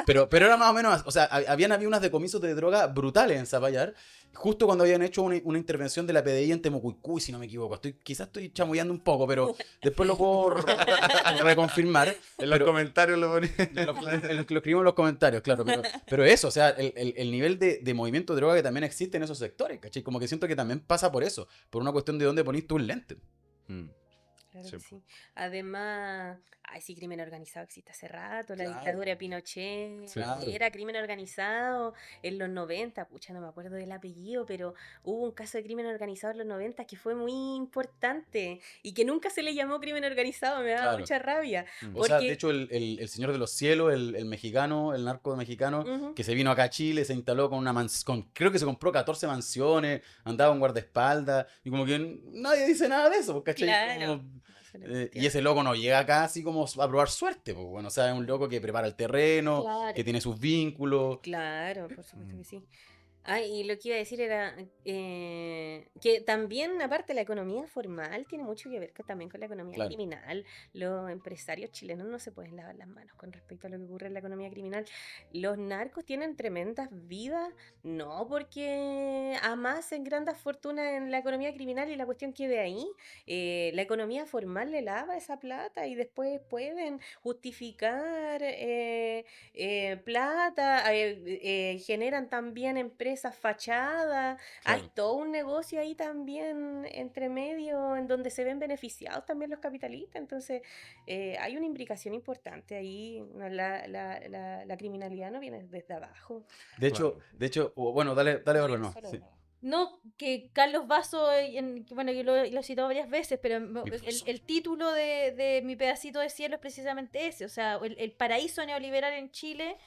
pero era más o menos, o sea, había unos decomisos de droga brutales en Zapallar, justo cuando habían hecho una intervención de la PDI en Temucuicú, si no me equivoco. Quizás estoy chamullando un poco, pero después lo puedo reconfirmar. En los comentarios lo ponía. Lo escribimos en los comentarios, claro. Pero eso, o sea, el nivel de movimiento de droga que también existe en esos sectores, ¿cachai? Como que siento que también pasa por eso, por una cuestión de dónde ponís tú el lente. Claro Sí. que sí. Además, ay, sí, crimen organizado existe hace rato, la Claro. dictadura de Pinochet, Claro. era crimen organizado en los 90, pucha, no me acuerdo del apellido, pero hubo un caso de crimen organizado en los 90 que fue muy importante y que nunca se le llamó crimen organizado, me daba Claro. mucha rabia. O sea, de Porque- hecho, el Señor de los Cielos, el mexicano, el narco mexicano, Ujú. que se vino acá a Chile, se instaló con una mansión, creo que se compró 14 mansiones, andaba con guardaespaldas, y como que nadie dice nada de eso, ¿cachai? Claro. Como, y ese loco no llega acá así como a probar suerte, pues bueno, o sea, es un loco que prepara el terreno, Claro. que tiene sus vínculos. Claro, por supuesto que sí. Ah, y lo que iba a decir era que también, aparte, la economía formal tiene mucho que ver también con la economía Claro. criminal. Los empresarios chilenos no se pueden lavar las manos con respecto a lo que ocurre en la economía criminal. Los narcos tienen tremendas vidas, no porque amasen grandes fortunas en la economía criminal y la cuestión quede ahí. La economía formal le lava esa plata y después pueden justificar plata, generan también empresas fachadas, hay Claro. todo un negocio ahí también entre medio en donde se ven beneficiados también los capitalistas, entonces hay una imbricación importante ahí, no, la criminalidad no viene desde abajo. De hecho, bueno, dale, Bárbara, no. Solo- Sí. No, que Carlos Vaso, que, bueno, yo lo he citado varias veces, pero Mi profesor. el título de mi pedacito de cielo es precisamente ese, o sea, el paraíso neoliberal en Chile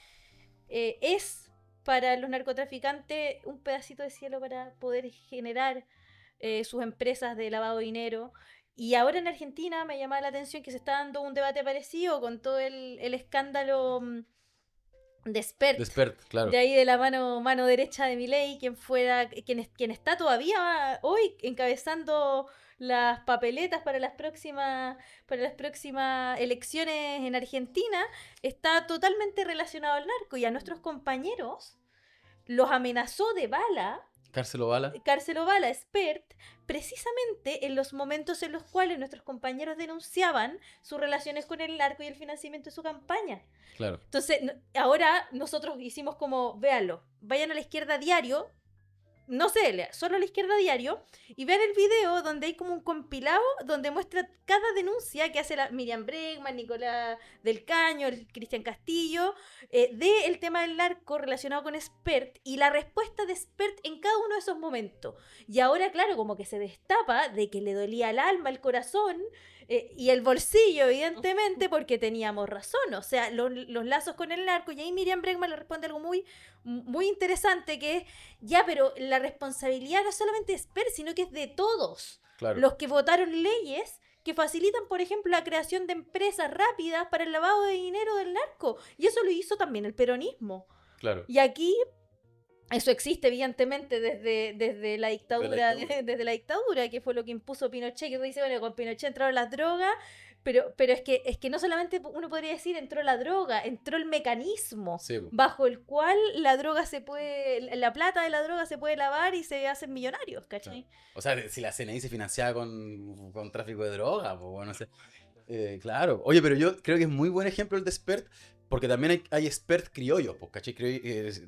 es para los narcotraficantes un pedacito de cielo para poder generar sus empresas de lavado de dinero. Y ahora en Argentina me llama la atención que se está dando un debate parecido con todo el escándalo de Spert. Despert, claro. De ahí de la mano derecha de Milei, quien está todavía hoy encabezando las papeletas para las próximas elecciones en Argentina, está totalmente relacionado al narco y a nuestros compañeros los amenazó de bala. Cárcel Bala. Cárcel Ovala, Spert, precisamente en los momentos en los cuales nuestros compañeros denunciaban sus relaciones con el narco y el financiamiento de su campaña. Claro. Entonces, ahora nosotros hicimos como, véanlo, vayan a la izquierda diario, no sé, solo a la izquierda diario, y vean el video donde hay como un compilado donde muestra cada denuncia que hace la Miriam Bregman, Nicolás del Caño, el Cristian Castillo, del tema del narco relacionado con Spert y la respuesta de Spert en cada uno de esos momentos. Y ahora, claro, como que se destapa de que le dolía el alma, el corazón y el bolsillo, evidentemente, porque teníamos razón. O sea, los lazos con el narco. Y ahí Miriam Bregman le responde algo muy, muy interesante, que es, ya, pero la responsabilidad no es solamente de Spert, sino que es de todos. Claro. Los que votaron leyes que facilitan, por ejemplo, la creación de empresas rápidas para el lavado de dinero del narco. Y eso lo hizo también el peronismo. Claro. Y aquí eso existe evidentemente desde la dictadura, desde la dictadura, que fue lo que impuso Pinochet, que tú dices, bueno, con Pinochet entraron las drogas, pero es que no solamente uno podría decir entró la droga, entró el mecanismo Sí. bajo el cual la droga la plata de la droga se puede lavar y se hacen millonarios, ¿cachai? O sea, si la CNI se financiaba con tráfico de droga, pues bueno, no sé. Claro. Oye, pero yo creo que es muy buen ejemplo el de Spert, porque también hay Spert criollos, pues, ¿cachai?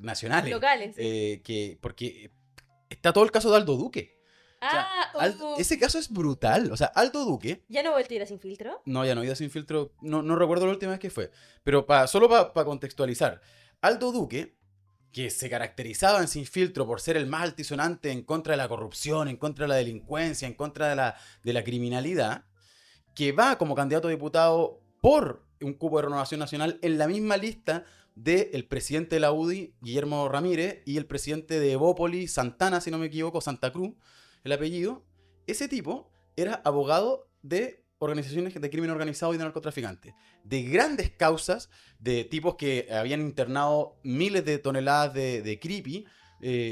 Nacionales. Locales. Sí. Porque está todo el caso de Aldo Duque. O sea, Ah, ese caso es brutal. O sea, Aldo Duque. ¿ya no he vuelto a ir a Sin Filtro? No, ya no he ido sin filtro. No recuerdo la última vez que fue. Pero solo para contextualizar. Aldo Duque, que se caracterizaba en Sin Filtro por ser el más altisonante en contra de la corrupción, en contra de la delincuencia, en contra de la criminalidad, que va como candidato a diputado por un cupo de Renovación Nacional en la misma lista del presidente de la UDI, Guillermo Ramírez, y el presidente de Evópolis, Santana, si no me equivoco, Santa Cruz, el apellido. Ese tipo era abogado de organizaciones de crimen organizado y de narcotraficantes, de grandes causas, de tipos que habían internado miles de toneladas de creepy,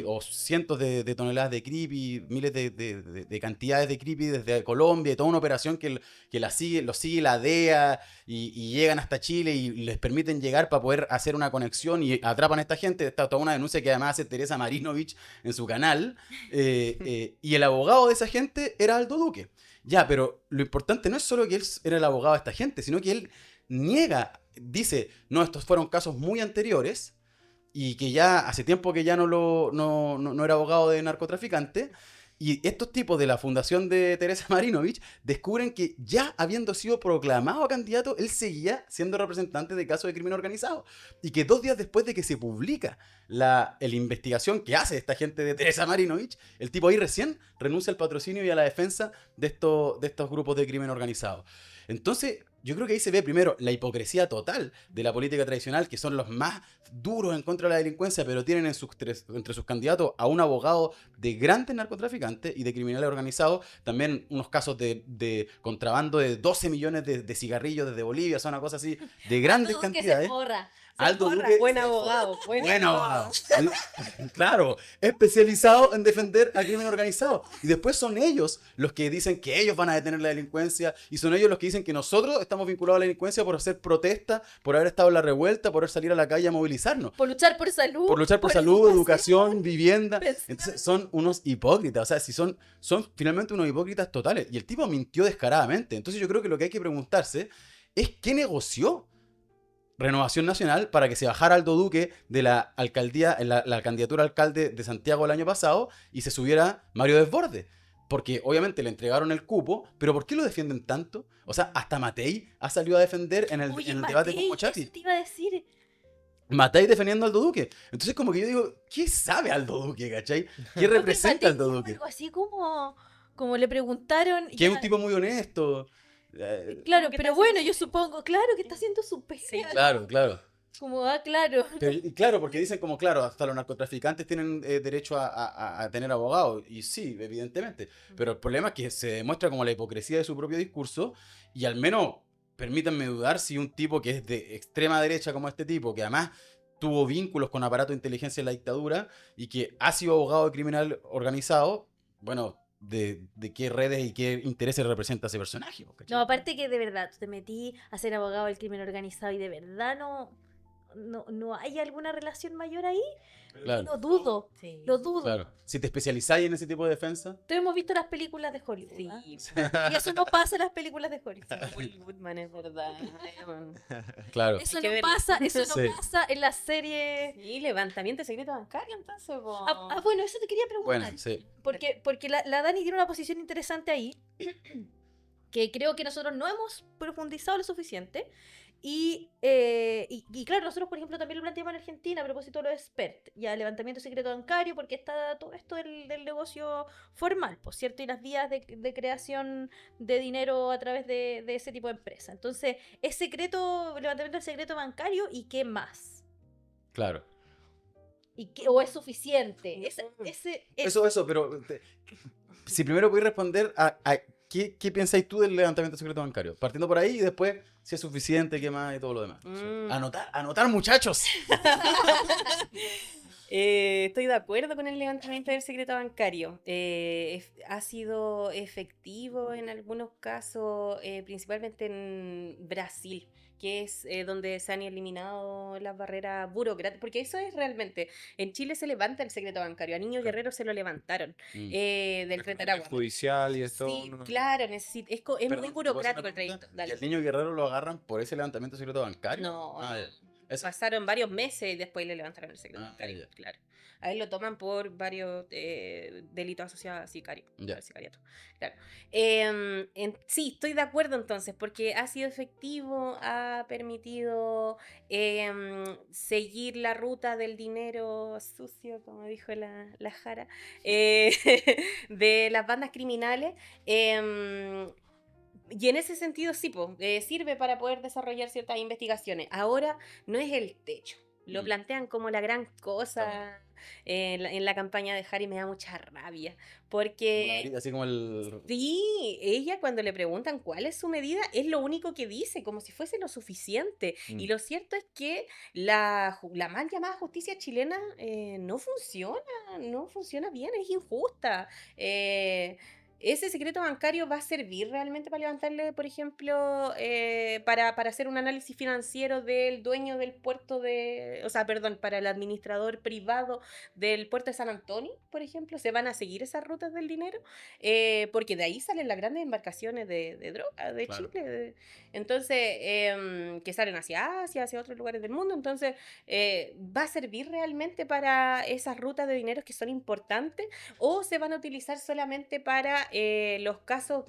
o cientos de toneladas de creepy, miles de cantidades de creepy desde Colombia, y toda una operación que los sigue la DEA y llegan hasta Chile y les permiten llegar para poder hacer una conexión y atrapan a esta gente. Está toda una denuncia que además hace Teresa Marinovich en su canal, y el abogado de esa gente era Aldo Duque. Ya, pero lo importante no es solo que él era el abogado de esta gente, sino que él dice, no, estos fueron casos muy anteriores, y que ya hace tiempo que ya no era abogado de narcotraficante, y estos tipos de la fundación de Teresa Marinovich descubren que ya habiendo sido proclamado candidato, él seguía siendo representante de casos de crimen organizado, y que 2 días después de que se publica la investigación que hace esta gente de Teresa Marinovich, el tipo ahí recién renuncia al patrocinio y a la defensa de estos grupos de crimen organizado. Entonces, yo creo que ahí se ve primero la hipocresía total de la política tradicional, que son los más duros en contra de la delincuencia, pero tienen entre sus candidatos a un abogado de grandes narcotraficantes y de criminales organizados. También unos casos de contrabando de 12 millones de cigarrillos desde Bolivia, son una cosa así, de grandes Aldo Duque cantidades. se forra. Aldo Duque, Buen abogado. buen abogado. Claro, especializado en defender al crimen organizado. Y después son ellos los que dicen que ellos van a detener la delincuencia, y son ellos los que dicen que nosotros estamos vinculados a la delincuencia por hacer protesta, por haber estado en la revuelta, por salir a la calle a movilizarnos. Por luchar por salud. Por luchar por salud, educación, vivienda. Entonces son unos hipócritas. O sea, si son finalmente unos hipócritas totales. Y el tipo mintió descaradamente. Entonces yo creo que lo que hay que preguntarse es ¿qué negoció Renovación Nacional para que se bajara Aldo Duque de la alcaldía, la candidatura a alcalde de Santiago el año pasado, y se subiera Mario Desbordes? Porque obviamente le entregaron el cupo, pero ¿por qué lo defienden tanto? O sea, hasta Matei ha salido a defender en el debate con Mochati. Eso te iba a decir. Matei defendiendo a Aldo Duque. Entonces como que yo digo, ¿qué sabe Aldo Duque, cachai? ¿Qué representa Aldo Duque? Algo así como le preguntaron. Que es un tipo muy honesto. Claro, que pero está bueno, haciendo yo supongo, claro que está haciendo su pega. Sí. Claro. Como, claro. Pero, y claro, porque dicen como, claro, hasta los narcotraficantes tienen derecho a tener abogados. Y sí, evidentemente. Pero el problema es que se demuestra como la hipocresía de su propio discurso. Y al menos, permítanme dudar si un tipo que es de extrema derecha como este tipo, que además tuvo vínculos con aparatos de inteligencia en la dictadura y que ha sido abogado de criminal organizado, bueno, de qué redes y qué intereses representa ese personaje. ¿Cachai? No, aparte que de verdad, tú te metí a ser abogado del crimen organizado y de verdad no hay alguna relación mayor ahí. Claro. Lo dudo, Sí. lo dudo. Claro. Si te especializáis en ese tipo de defensa, Todos hemos visto las películas de Hollywood. Sí. ¿Ah? Y eso no pasa en las películas de Hollywood. Paul Goodman, es verdad. claro. Eso Hay que no verlo. pasa, eso no Sí. pasa en las series. Sí, levantamiento de secreto bancario, entonces. Po. Bueno, eso te quería preguntar. Bueno, sí. Porque la Dani tiene una posición interesante ahí, que creo que nosotros no hemos profundizado lo suficiente. Y claro, nosotros, por ejemplo, también lo planteamos en Argentina a propósito de los experts, ya levantamiento secreto bancario, porque está todo esto del negocio formal, por cierto, y las vías de creación de dinero a través de ese tipo de empresa. Entonces, ¿es secreto, levantamiento del secreto bancario y qué más? Claro. ¿O es suficiente? Eso, pero si primero voy a responder a ¿qué pensáis tú del levantamiento secreto bancario? Partiendo por ahí y después si es suficiente, qué más y todo lo demás. Anotar, muchachos. Estoy de acuerdo con el levantamiento del secreto bancario. Ha sido efectivo en algunos casos, principalmente en Brasil, que es donde se han eliminado las barreras burocráticas, porque eso es realmente, en Chile se levanta el secreto bancario, a Niño Guerrero se lo levantaron, del Tren de Aragua. Judicial y esto. Sí, no. claro, es Perdón, muy ¿puedo burocrático hacer el una trayecto. pregunta? ¿Y Dale. al niño guerrero lo agarran por ese levantamiento secreto bancario? No, Ah, ya. Eso. pasaron varios meses y después le levantaron el secreto Ah, bancario, ya. claro. A él lo toman por varios delitos asociados a sicario, Ya. al sicariato. Claro. Sí, estoy de acuerdo entonces, porque ha sido efectivo, ha permitido seguir la ruta del dinero sucio, como dijo la Jara, de las bandas criminales. Y en ese sentido sí, sirve para poder desarrollar ciertas investigaciones. Ahora no es el techo. Lo plantean como la gran cosa en la campaña de Harry. Me da mucha rabia. Porque Así como el... sí, ella cuando le preguntan cuál es su medida, es lo único que dice, como si fuese lo suficiente. Y lo cierto es que la mal llamada justicia chilena no funciona bien, es injusta. ¿Ese secreto bancario va a servir realmente para levantarle, por ejemplo, para hacer un análisis financiero del dueño del puerto para el administrador privado del puerto de San Antonio, por ejemplo? ¿Se van a seguir esas rutas del dinero? Porque de ahí salen las grandes embarcaciones de droga de Claro. Chile. Entonces, que salen hacia Asia, hacia otros lugares del mundo. Entonces, ¿va a servir realmente para esas rutas de dinero que son importantes? ¿O se van a utilizar solamente para los casos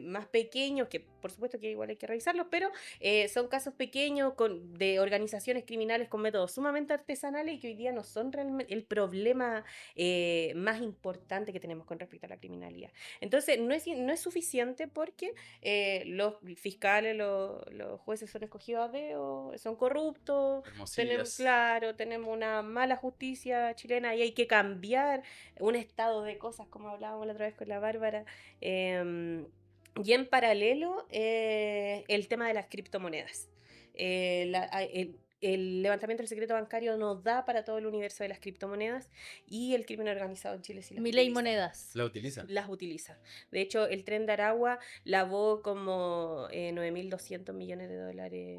más pequeños, que por supuesto que igual hay que revisarlos, pero son casos pequeños de organizaciones criminales con métodos sumamente artesanales y que hoy día no son realmente el problema más importante que tenemos con respecto a la criminalidad? Entonces, no es suficiente porque los fiscales, los jueces son escogidos a dedo, son corruptos, tenemos una mala justicia chilena y hay que cambiar un estado de cosas, como hablábamos la otra vez con la Bárbara. Y en paralelo, el tema de las criptomonedas. El levantamiento del secreto bancario nos da para todo el universo de las criptomonedas y el crimen organizado en Chile sí las Mi ley utiliza. monedas. La utilizan. Las utiliza. De hecho, el Tren de Aragua lavó como 9.200 millones de dólares.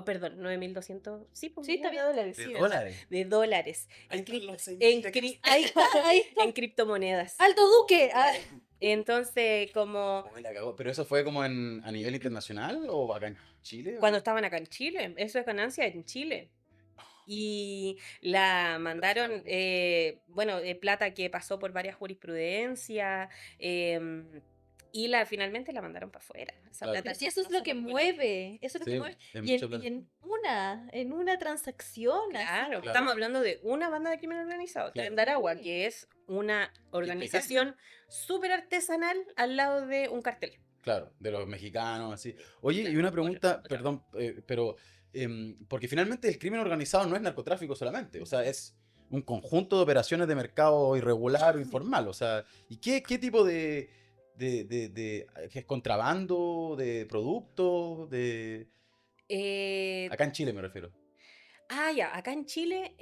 Perdón, 9.200. Sí, pues, Sí, está millones de dólares. ¿De sí, dólares? de dólares. Ahí En, están cri- los 6.000 en, de cri- Ahí está. en criptomonedas. Alto Duque. Entonces, como Oh, la cagó. ¿Pero eso fue como a nivel internacional o acá en Chile? cuando estaban acá en Chile, eso es ganancia en Chile. Y la mandaron, plata que pasó por varias jurisprudencias, y finalmente la mandaron para afuera. Esa Claro. plata Pero si eso es no lo que se recupera. mueve. Eso es lo Sí, que mueve. es Y mucha plata. en una transacción. así. Claro, Claro. estamos hablando de una banda de crimen organizado, Claro. Tren de Aragua, que es una organización súper artesanal al lado de un cartel. Claro, de los mexicanos, así. Oye, y una pregunta, perdón, pero porque finalmente el crimen organizado no es narcotráfico solamente, o sea, es un conjunto de operaciones de mercado irregular o informal, o sea, ¿y qué tipo qué es contrabando, de productos, Eh, acá en Chile me refiero? ya, acá en Chile,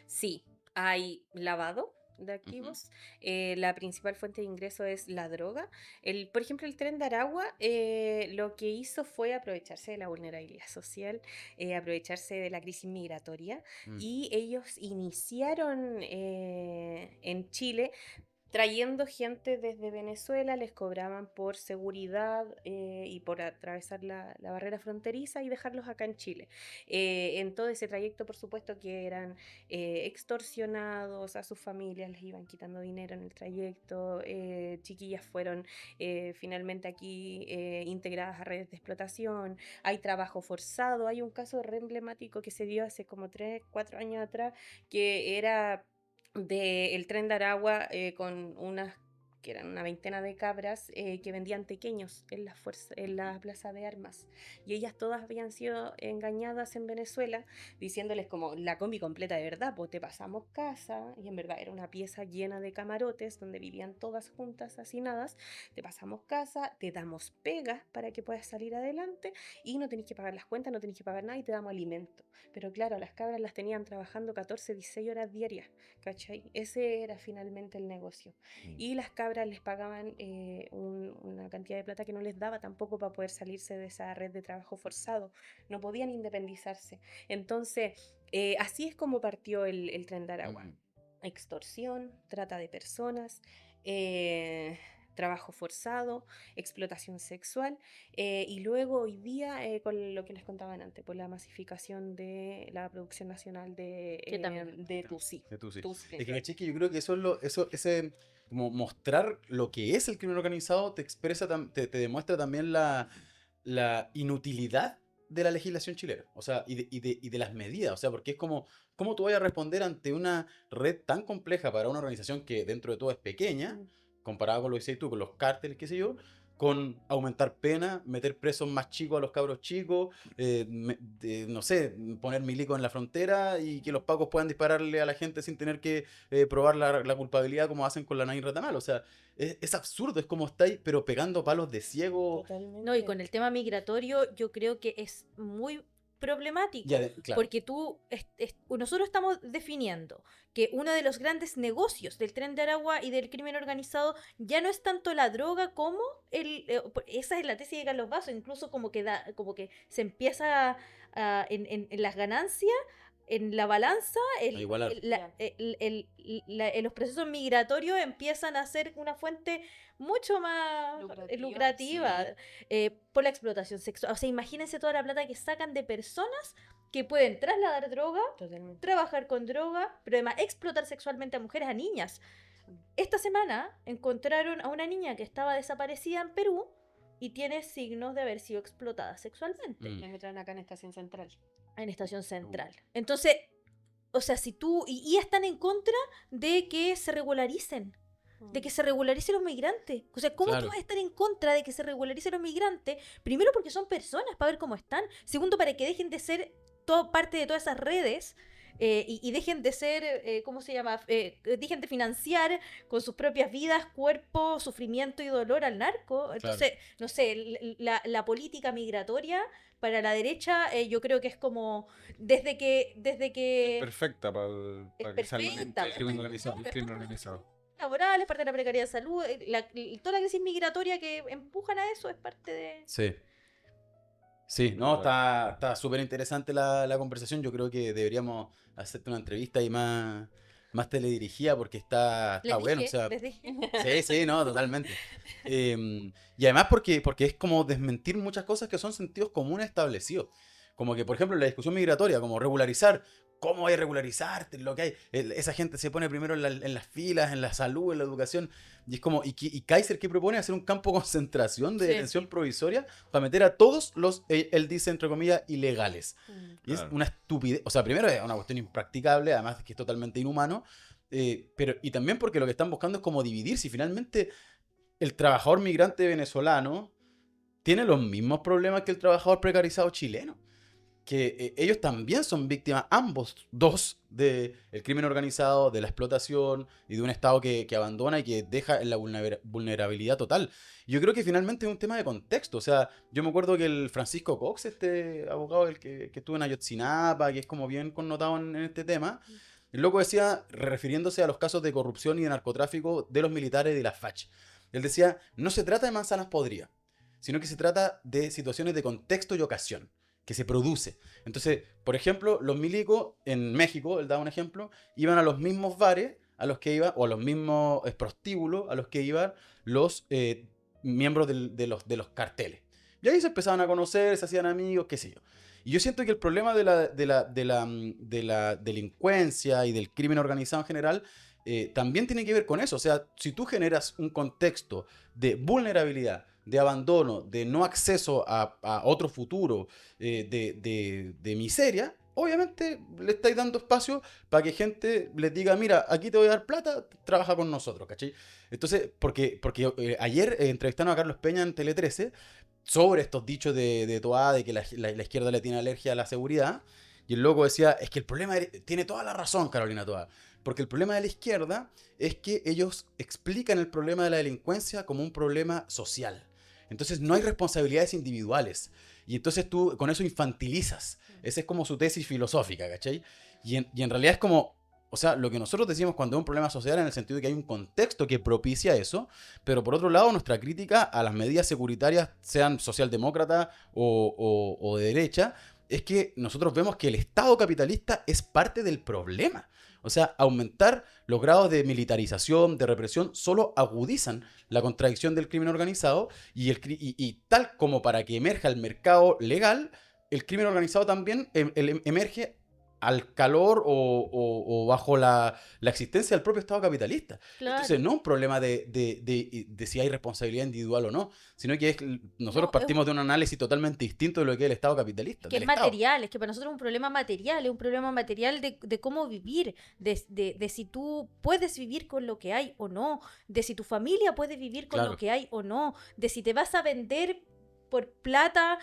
sí, hay lavado de Ujú. activos. La principal fuente de ingreso es la droga. Por ejemplo, el Tren de Aragua lo que hizo fue aprovecharse de la vulnerabilidad social, aprovecharse de la crisis migratoria Mm. y ellos iniciaron en Chile trayendo gente desde Venezuela, les cobraban por seguridad y por atravesar la barrera fronteriza y dejarlos acá en Chile. En todo ese trayecto, por supuesto, que eran extorsionados a sus familias, les iban quitando dinero en el trayecto, chiquillas fueron finalmente aquí integradas a redes de explotación, hay trabajo forzado, hay un caso re emblemático que se dio hace como 3, 4 años atrás, que era del Tren de Aragua con unas que eran una veintena de cabras que vendían tequeños en la plaza de armas. Y ellas todas habían sido engañadas en Venezuela, diciéndoles como la combi completa de verdad, pues te pasamos casa, y en verdad era una pieza llena de camarotes donde vivían todas juntas hacinadas, te pasamos casa, te damos pegas para que puedas salir adelante y no tenés que pagar las cuentas, no tenés que pagar nada y te damos alimento. Pero claro, las cabras las tenían trabajando 14, 16 horas diarias. ¿Cachai? Ese era finalmente el negocio. Mm. Y las cabras les pagaban una cantidad de plata que no les daba tampoco para poder salirse de esa red de trabajo forzado. No podían independizarse. Entonces, así es como partió el Tren de Aragua. Ujú. Extorsión, trata de personas, eh, trabajo forzado, explotación sexual y luego hoy día con lo que les contaban antes, por la masificación de la producción nacional Que también. de Tusi. Que tú sí. Tusi Es que, principal. caché que yo creo que eso es ese, como mostrar lo que es el crimen organizado, te expresa, te demuestra también la inutilidad de la legislación chilena, o sea, y de las medidas, o sea, porque es como, ¿cómo tú vas a responder ante una red tan compleja para una organización que dentro de todo es pequeña, Mm. comparado con lo que dices tú, con los cárteles, qué sé yo, con aumentar pena, meter presos más chicos a los cabros chicos, no sé, poner milicos en la frontera y que los pacos puedan dispararle a la gente sin tener que probar la culpabilidad como hacen con la Nain Retamal. O sea, es absurdo, es como estáis, pero pegando palos de ciego. Totalmente. No, y con el tema migratorio yo creo que es muy problemático, Claro, porque nosotros estamos definiendo que uno de los grandes negocios del Tren de Aragua y del crimen organizado ya no es tanto la droga como esa es la tesis de Carlos Basso, incluso como que se empieza en las ganancias, en la balanza, a igualar. los procesos migratorios empiezan a ser una fuente mucho más lucrativa por la explotación sexual. O sea, imagínense toda la plata que sacan de personas que pueden trasladar droga, Totalmente. trabajar con droga, pero además explotar sexualmente a mujeres, a niñas. Esta semana encontraron a una niña que estaba desaparecida en Perú y tiene signos de haber sido explotada sexualmente Mm. La encontraron acá en Estación Central. en Estación Central. Entonces, o sea, si tú... Y están en contra de que se regularicen. De que se regularicen los migrantes. O sea, ¿cómo Claro. tú vas a estar en contra de que se regularicen los migrantes? Primero porque son personas, para ver cómo están. Segundo, para que dejen de ser parte de todas esas redes. Y dejen de ser, ¿cómo se llama? Dejen de financiar con sus propias vidas, cuerpo, sufrimiento y dolor al narco. Entonces, no sé, la política migratoria para la derecha yo creo que es como desde que Perfecta para es que salga perfecta, el crimen organizado. El crimen organizado. laborales, parte de la precariedad de salud, toda la crisis migratoria que empujan a eso es parte de... Sí. Sí, no, está súper interesante la conversación. Yo creo que deberíamos hacerte una entrevista y más teledirigida porque está Les bueno. dije, O sea, les dije. sí, no, totalmente. Y además porque es como desmentir muchas cosas que son sentidos comunes establecidos. Como que, por ejemplo, la discusión migratoria, como regularizar. ¿Cómo hay que regularizarte? Lo que hay. Esa gente se pone primero en las filas, en la salud, en la educación. Y es como, y Kaiser, ¿qué propone? Hacer un campo de concentración de Sí. detención provisoria para meter a todos los, él dice, entre comillas, ilegales. Y es Claro. una estupidez. O sea, primero es una cuestión impracticable, además que es totalmente inhumano. Y también porque lo que están buscando es como dividir. Si finalmente el trabajador migrante venezolano tiene los mismos problemas que el trabajador precarizado chileno. Que ellos también son víctimas, ambos dos, del crimen organizado, de la explotación y de un Estado que abandona y que deja en la vulnerabilidad total. Yo creo que finalmente es un tema de contexto. O sea, yo me acuerdo que el Francisco Cox, este abogado que estuvo en Ayotzinapa, que es como bien connotado en este tema, el loco decía, refiriéndose a los casos de corrupción y de narcotráfico de los militares y de las FARC, él decía, no se trata de manzanas podridas, sino que se trata de situaciones de contexto y ocasión que se produce. Entonces, por ejemplo, los milicos en México, él daba un ejemplo, iban a los mismos bares a los que iban, o a los mismos prostíbulos a los que iban los miembros de los carteles. Y ahí se empezaban a conocer, se hacían amigos, qué sé yo. Y yo siento que el problema de la delincuencia y del crimen organizado en general también tiene que ver con eso. O sea, si tú generas un contexto de vulnerabilidad, de abandono, de no acceso a otro futuro, de miseria, obviamente le estáis dando espacio para que gente les diga, mira, aquí te voy a dar plata, trabaja con nosotros, ¿cachai? Entonces, porque ayer entrevistaron a Carlos Peña en Tele 13 sobre estos dichos de Toá, de que la izquierda le tiene alergia a la seguridad, y el loco decía, es que el problema, tiene toda la razón Carolina Toá, porque el problema de la izquierda es que ellos explican el problema de la delincuencia como un problema social. Entonces no hay responsabilidades individuales. Y entonces tú con eso infantilizas. Esa es como su tesis filosófica, ¿cachai? Y en realidad es como, o sea, lo que nosotros decimos cuando es un problema social en el sentido de que hay un contexto que propicia eso, pero por otro lado nuestra crítica a las medidas securitarias, sean socialdemócratas o de derecha, es que nosotros vemos que el Estado capitalista es parte del problema. O sea, aumentar los grados de militarización, de represión, solo agudizan la contradicción del crimen organizado y tal como para que emerja el mercado legal, el crimen organizado también emerge al calor o bajo la existencia del propio Estado capitalista. Claro. Entonces no es un problema de si hay responsabilidad individual o no, sino que nosotros partimos de un análisis totalmente distinto de lo que es el Estado capitalista. Que es material, es que para nosotros es un problema material de cómo vivir, de si tú puedes vivir con lo que hay o no, de si tu familia puede vivir con lo que hay o no, de si te vas a vender por plata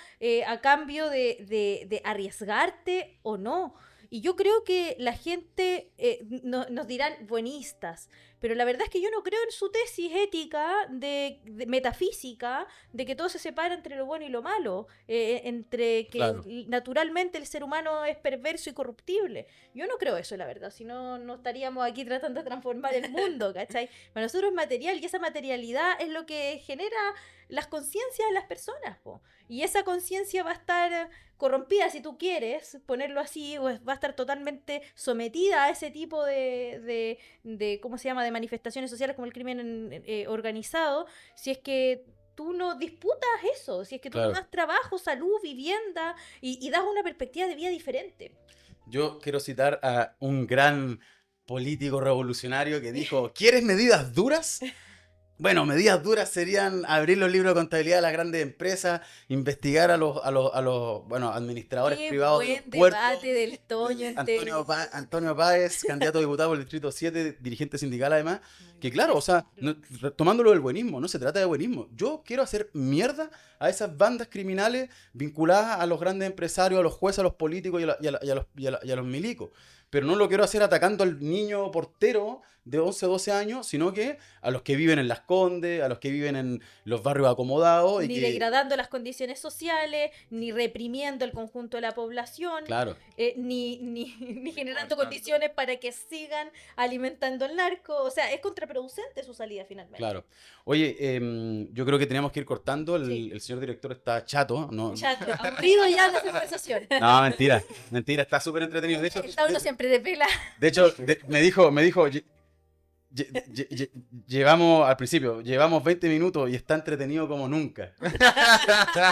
a cambio de arriesgarte o no. Y yo creo que la gente nos dirán buenistas, pero la verdad es que yo no creo en su tesis ética de metafísica, de que todo se separa entre lo bueno y lo malo, entre que naturalmente el ser humano es perverso y corruptible. Yo no creo eso, la verdad, si no, no estaríamos aquí tratando de transformar el mundo, ¿cachai? Para nosotros es material y esa materialidad es lo que genera las conciencias de las personas, po. Y esa conciencia va a estar corrompida, si tú quieres ponerlo así, o va a estar totalmente sometida a ese tipo de ¿cómo se llama?, de manifestaciones sociales como el crimen organizado, si es que tú no disputas eso, si es que tú no das trabajo, salud, vivienda y das una perspectiva de vida diferente. Yo quiero citar a un gran político revolucionario que dijo, ¿quieres medidas duras? Bueno, medidas duras serían abrir los libros de contabilidad de las grandes empresas, investigar a los administradores privados. Qué buen debate del Toño. Antonio Páez, candidato a diputado por el Distrito 7, dirigente sindical además, que claro, o sea, tomándolo del buenismo, no se trata de buenismo. Yo quiero hacer mierda a esas bandas criminales vinculadas a los grandes empresarios, a los jueces, a los políticos y a los milicos. Pero no lo quiero hacer atacando al niño portero de 11 o 12 años, sino que a los que viven en Las Condes, a los que viven en los barrios acomodados. Ni degradando las condiciones sociales, ni reprimiendo el conjunto de la población, claro. ni generando condiciones para que sigan alimentando el narco. O sea, es contraproducente su salida finalmente. Claro. Oye, yo creo que teníamos que ir cortando. El señor director está chato. ¿No? Chato, aburrido ya de la conversación. No, mentira, está súper entretenido. De hecho, está uno siempre de pela. De hecho, me dijo, llevamos, al principio, llevamos 20 minutos y está entretenido como nunca.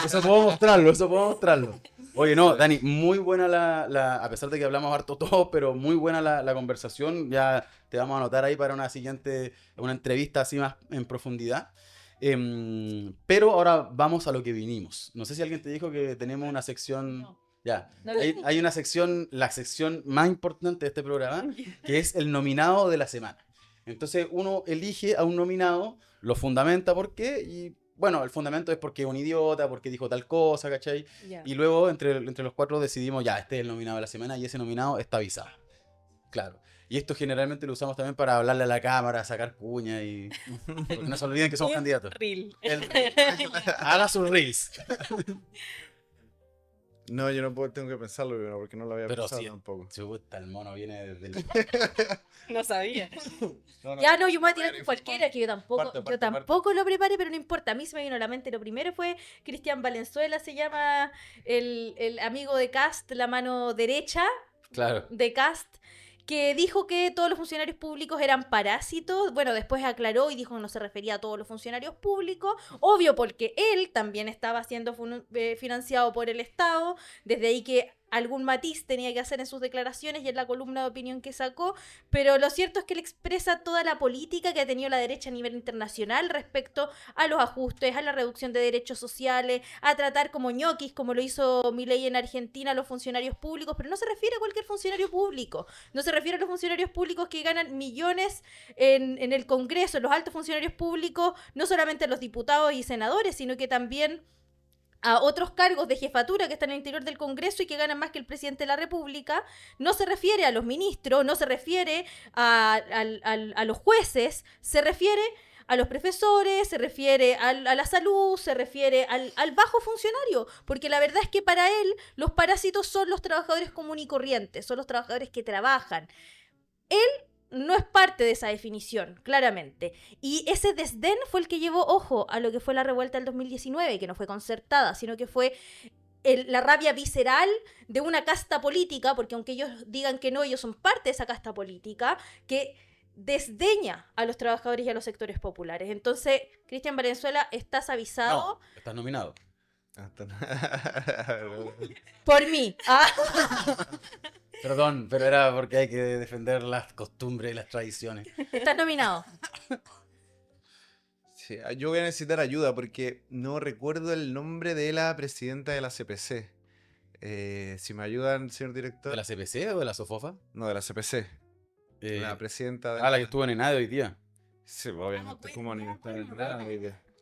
Eso puedo mostrarlo. Oye, no, Dani, muy buena a pesar de que hablamos harto todos, pero muy buena la conversación. Ya te vamos a anotar ahí para una entrevista así más en profundidad. Pero ahora vamos a lo que vinimos. No sé si alguien te dijo que tenemos una sección... No. Ya, hay una sección, la sección más importante de este programa, que es el nominado de la semana. Entonces uno elige a un nominado, lo fundamenta por qué, y bueno, el fundamento es porque es un idiota, porque dijo tal cosa, ¿cachai? Ya. Y luego entre los cuatro decidimos, ya, este es el nominado de la semana y ese nominado está avisado. Claro. Y esto generalmente lo usamos también para hablarle a la cámara, sacar cuña y... Porque no se olviden que somos candidatos. Reel. Haga sus reels. No, yo no puedo, tengo que pensarlo primero porque no lo había Pero pensado sí. tampoco. Chuta, el mono viene desde el... No sabía. Ya no, yo me voy a tirar con cualquiera, que yo Parte. tampoco lo preparé, pero no importa. A mí se me vino a la mente. Lo primero fue Cristian Valenzuela, se llama el amigo de Cast, la mano derecha Claro. de Cast, que dijo que todos los funcionarios públicos eran parásitos. Bueno, después aclaró y dijo que no se refería a todos los funcionarios públicos. Obvio, porque él también estaba siendo financiado por el Estado. Desde ahí que algún matiz tenía que hacer en sus declaraciones y en la columna de opinión que sacó, pero lo cierto es que él expresa toda la política que ha tenido la derecha a nivel internacional respecto a los ajustes, a la reducción de derechos sociales, a tratar como ñoquis, como lo hizo Milei en Argentina, a los funcionarios públicos, pero no se refiere a cualquier funcionario público, no se refiere a los funcionarios públicos que ganan millones en el Congreso, los altos funcionarios públicos, no solamente los diputados y senadores, sino que también a otros cargos de jefatura que están en el interior del Congreso y que ganan más que el presidente de la República. No se refiere a los ministros, no se refiere a los jueces, se refiere a los profesores, se refiere a la salud, se refiere al bajo funcionario, porque la verdad es que para él los parásitos son los trabajadores comunes y corrientes, son los trabajadores que trabajan. Él no es parte de esa definición, claramente. Y ese desdén fue el que llevó, ojo, a lo que fue la revuelta del 2019, que no fue concertada, sino que fue la rabia visceral de una casta política, porque aunque ellos digan que no, ellos son parte de esa casta política, que desdeña a los trabajadores y a los sectores populares. Entonces, Cristian Valenzuela, estás avisado. No, estás nominado. Por mí. Ah. Perdón, pero era porque hay que defender las costumbres y las tradiciones. Estás nominado. Sí, yo voy a necesitar ayuda porque no recuerdo el nombre de la presidenta de la CPC. Si me ayudan, señor director. ¿De la CPC o de la SOFOFA? No, de la CPC. La presidenta de... La que estuvo en ENADE hoy día. Sí, obviamente. ¿Cómo ni está en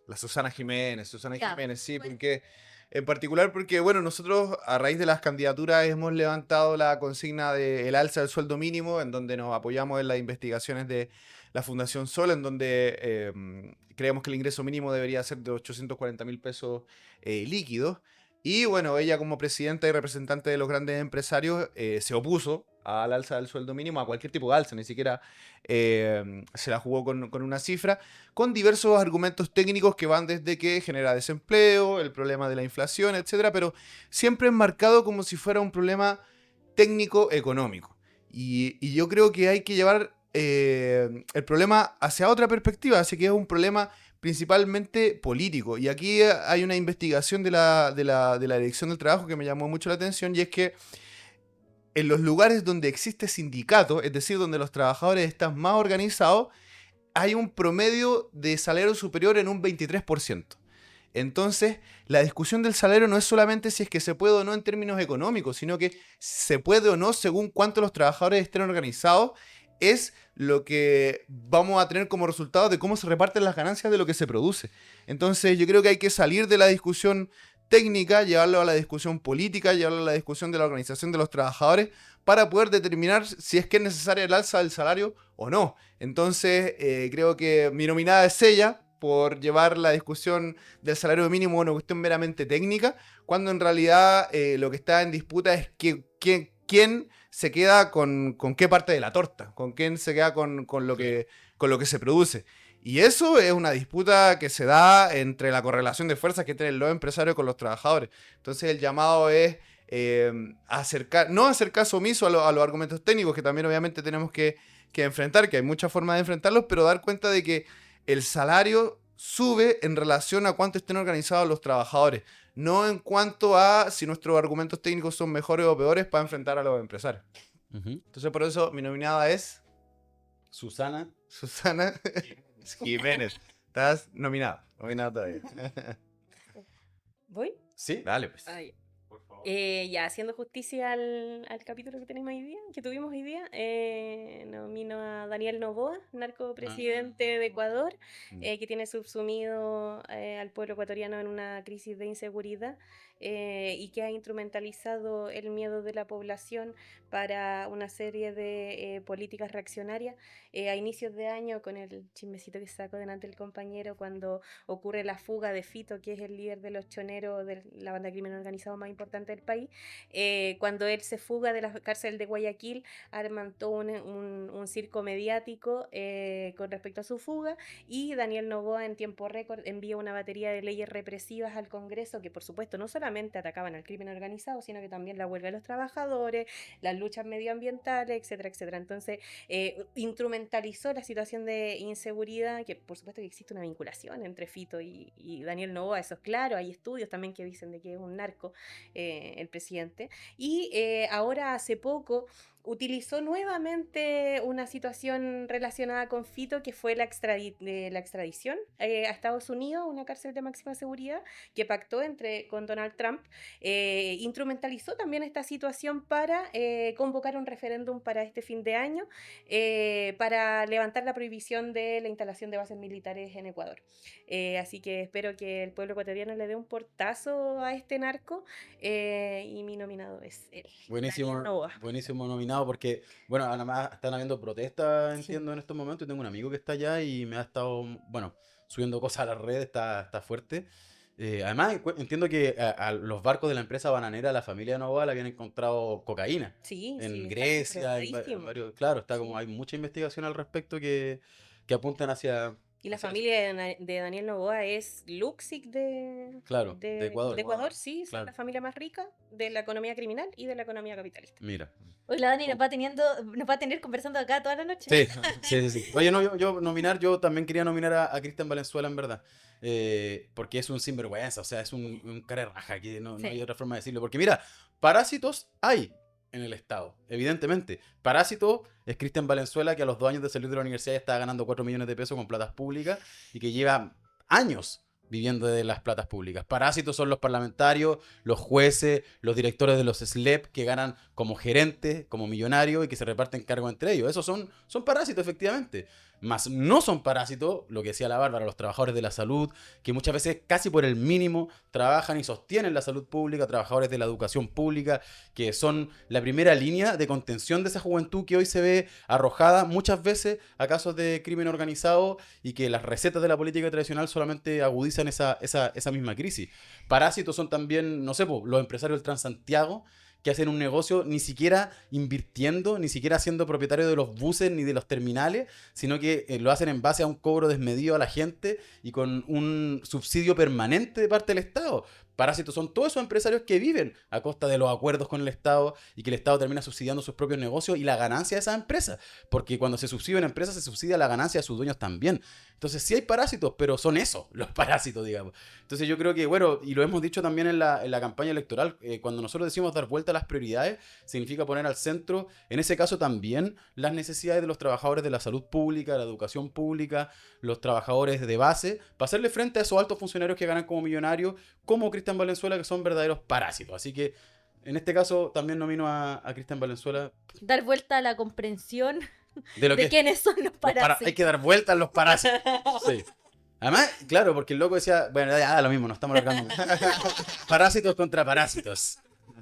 la Susana Jiménez. Susana Jiménez, sí, bueno. porque... En particular porque, bueno, nosotros a raíz de las candidaturas hemos levantado la consigna del alza del sueldo mínimo, en donde nos apoyamos en las investigaciones de la Fundación Sol, en donde creemos que el ingreso mínimo debería ser de 840.000 pesos líquidos. Y bueno, ella como presidenta y representante de los grandes empresarios se opuso al alza del sueldo mínimo, a cualquier tipo de alza, ni siquiera se la jugó con una cifra, con diversos argumentos técnicos que van desde que genera desempleo, el problema de la inflación, etcétera, pero siempre enmarcado como si fuera un problema técnico-económico. Y yo creo que hay que llevar el problema hacia otra perspectiva, así que es un problema principalmente político. Y aquí hay una investigación de la Dirección del Trabajo que me llamó mucho la atención, y es que en los lugares donde existe sindicato, es decir, donde los trabajadores están más organizados, hay un promedio de salario superior en un 23%. Entonces, la discusión del salario no es solamente si es que se puede o no en términos económicos, sino que se puede o no según cuánto los trabajadores estén organizados, es lo que vamos a tener como resultado de cómo se reparten las ganancias de lo que se produce. Entonces, yo creo que hay que salir de la discusión técnica, llevarlo a la discusión política, llevarlo a la discusión de la organización de los trabajadores para poder determinar si es que es necesaria el alza del salario o no. Entonces, creo que mi nominada es ella por llevar la discusión del salario mínimo a una cuestión meramente técnica, cuando en realidad lo que está en disputa es quién se queda con qué parte de la torta, con quién se queda con lo que se produce. Y eso es una disputa que se da entre la correlación de fuerzas que tienen los empresarios con los trabajadores. Entonces el llamado es no hacer caso omiso a los argumentos técnicos, que también obviamente tenemos que enfrentar, que hay muchas formas de enfrentarlos, pero dar cuenta de que el salario sube en relación a cuánto estén organizados los trabajadores, no en cuanto a si nuestros argumentos técnicos son mejores o peores para enfrentar a los empresarios. Entonces por eso mi nominada es... Susana Jiménez. Estás nominada todavía. ¿Voy? ¿Sí? Dale, pues. Ay. Por favor. Ya, haciendo justicia al capítulo que tenemos hoy día, que tuvimos hoy día, nomino a Daniel Noboa, narcopresidente de Ecuador, Mm. que tiene subsumido al pueblo ecuatoriano en una crisis de inseguridad y que ha instrumentalizado el miedo de la población para una serie de políticas reaccionarias. A inicios de año, con el chismecito que sacó delante el compañero, cuando ocurre la fuga de Fito, que es el líder de los choneros de la banda de crimen organizado más importante del país, cuando él se fuga de la cárcel de Guayaquil, arman todo un circo mediático con respecto a su fuga, y Daniel Noboa en tiempo récord envía una batería de leyes represivas al Congreso que por supuesto no solamente atacaban al crimen organizado, sino que también la huelga de los trabajadores, las luchas medioambientales, etcétera, etcétera. Entonces instrumentalizó la situación de inseguridad, que por supuesto que existe una vinculación entre Fito y Daniel Noboa, eso es claro, hay estudios también que dicen de que es un narco el presidente, y ahora hace poco utilizó nuevamente una situación relacionada con Fito, que fue la extradición a Estados Unidos, una cárcel de máxima seguridad que pactó con Donald Trump. Instrumentalizó también esta situación para convocar un referéndum para este fin de año, para levantar la prohibición de la instalación de bases militares en Ecuador. Así que espero que el pueblo ecuatoriano le dé un portazo a este narco, y mi nominado es él. Buenísimo, Daniel Noboa. buenísimo nominado porque, bueno, además están habiendo protestas, Sí. entiendo, en estos momentos. Tengo un amigo que está allá y me ha estado, bueno, subiendo cosas a la red, está fuerte. Además, entiendo que a los barcos de la empresa bananera, la familia Novoa, le habían encontrado cocaína Sí, en sí, está Grecia, comprobadísimo. claro, está Sí. como hay mucha investigación al respecto que apuntan hacia, Y la hacia eso. familia de Daniel Noboa es Luxic Claro, de Ecuador. de Ecuador, sí, son Claro. la familia más rica de la economía criminal y de la economía capitalista. Mira. Hoy la Dani nos va a tener conversando acá toda la noche. Sí, sí. Oye, no, yo también quería nominar a Cristian Valenzuela, en verdad. Porque es un sinvergüenza, o sea, es un cara de raja, que no Sí. hay otra forma de decirlo. Porque mira, parásitos hay en el Estado, evidentemente. Parásito es Cristian Valenzuela, que a los 2 años de salir de la universidad ya estaba ganando 4 millones de pesos con platas públicas y que lleva años viviendo de las platas públicas. Parásitos son los parlamentarios, los jueces, los directores de los SLEP que ganan como gerentes, como millonarios y que se reparten cargos entre ellos. Esos son parásitos, efectivamente. Más no son parásitos, lo que decía la Bárbara, los trabajadores de la salud, que muchas veces casi por el mínimo trabajan y sostienen la salud pública, trabajadores de la educación pública, que son la primera línea de contención de esa juventud que hoy se ve arrojada muchas veces a casos de crimen organizado y que las recetas de la política tradicional solamente agudizan esa misma crisis. Parásitos son también, no sé, los empresarios del Transantiago, que hacen un negocio ni siquiera invirtiendo, ni siquiera siendo propietario de los buses ni de los terminales, sino que lo hacen en base a un cobro desmedido a la gente y con un subsidio permanente de parte del Estado. Parásitos son todos esos empresarios que viven a costa de los acuerdos con el Estado y que el Estado termina subsidiando sus propios negocios y la ganancia de esas empresas. Porque cuando se subsidia una empresa, se subsidia la ganancia de sus dueños también. Entonces sí hay parásitos, pero son esos, los parásitos, digamos. Entonces yo creo que, bueno, y lo hemos dicho también en la campaña electoral, cuando nosotros decimos dar vuelta a las prioridades, significa poner al centro, en ese caso también, las necesidades de los trabajadores de la salud pública, de la educación pública, los trabajadores de base, para hacerle frente a esos altos funcionarios que ganan como millonarios, como Cristian Valenzuela, que son verdaderos parásitos. Así que en este caso también nomino a Cristian Valenzuela Dar vuelta a la comprensión de lo de que quiénes son los los parásitos. hay que dar vuelta a los parásitos. Sí. Además, claro, porque el loco decía, bueno, ya lo mismo, nos estamos alargando. Parásitos contra parásitos.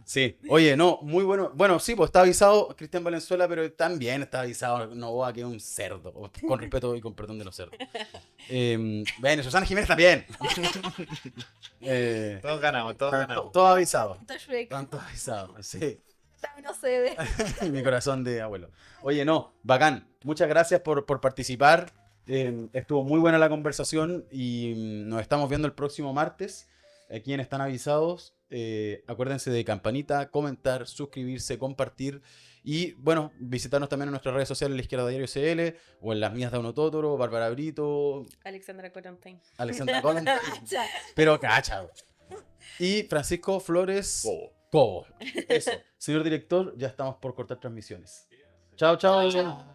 Sí, oye, no, muy bueno. Bueno, sí, pues está avisado Cristian Valenzuela, pero también está avisado Novoa, que es un cerdo, con respeto y con perdón de los cerdos. Bueno, Susana Jiménez también. Todos ganamos, todos ganamos. Todo avisado. Tanto Shrek, Tanto avisado, sí. no cede. Mi corazón de abuelo. Oye, no, bacán. Muchas gracias por participar. Estuvo muy buena la conversación y nos estamos viendo el próximo martes. Aquí en Están Avisados. Acuérdense de campanita, comentar, suscribirse, compartir y, bueno, visitarnos también en nuestras redes sociales, La Izquierda Diario CL o en las mías de Uno Totoro, Bárbara Brito, Alexandra Colantine. Alexandra Collins, Ya. pero cacha. Y Francisco Flores Cobo. Eso. Señor director, ya estamos por cortar transmisiones. Chao, chao.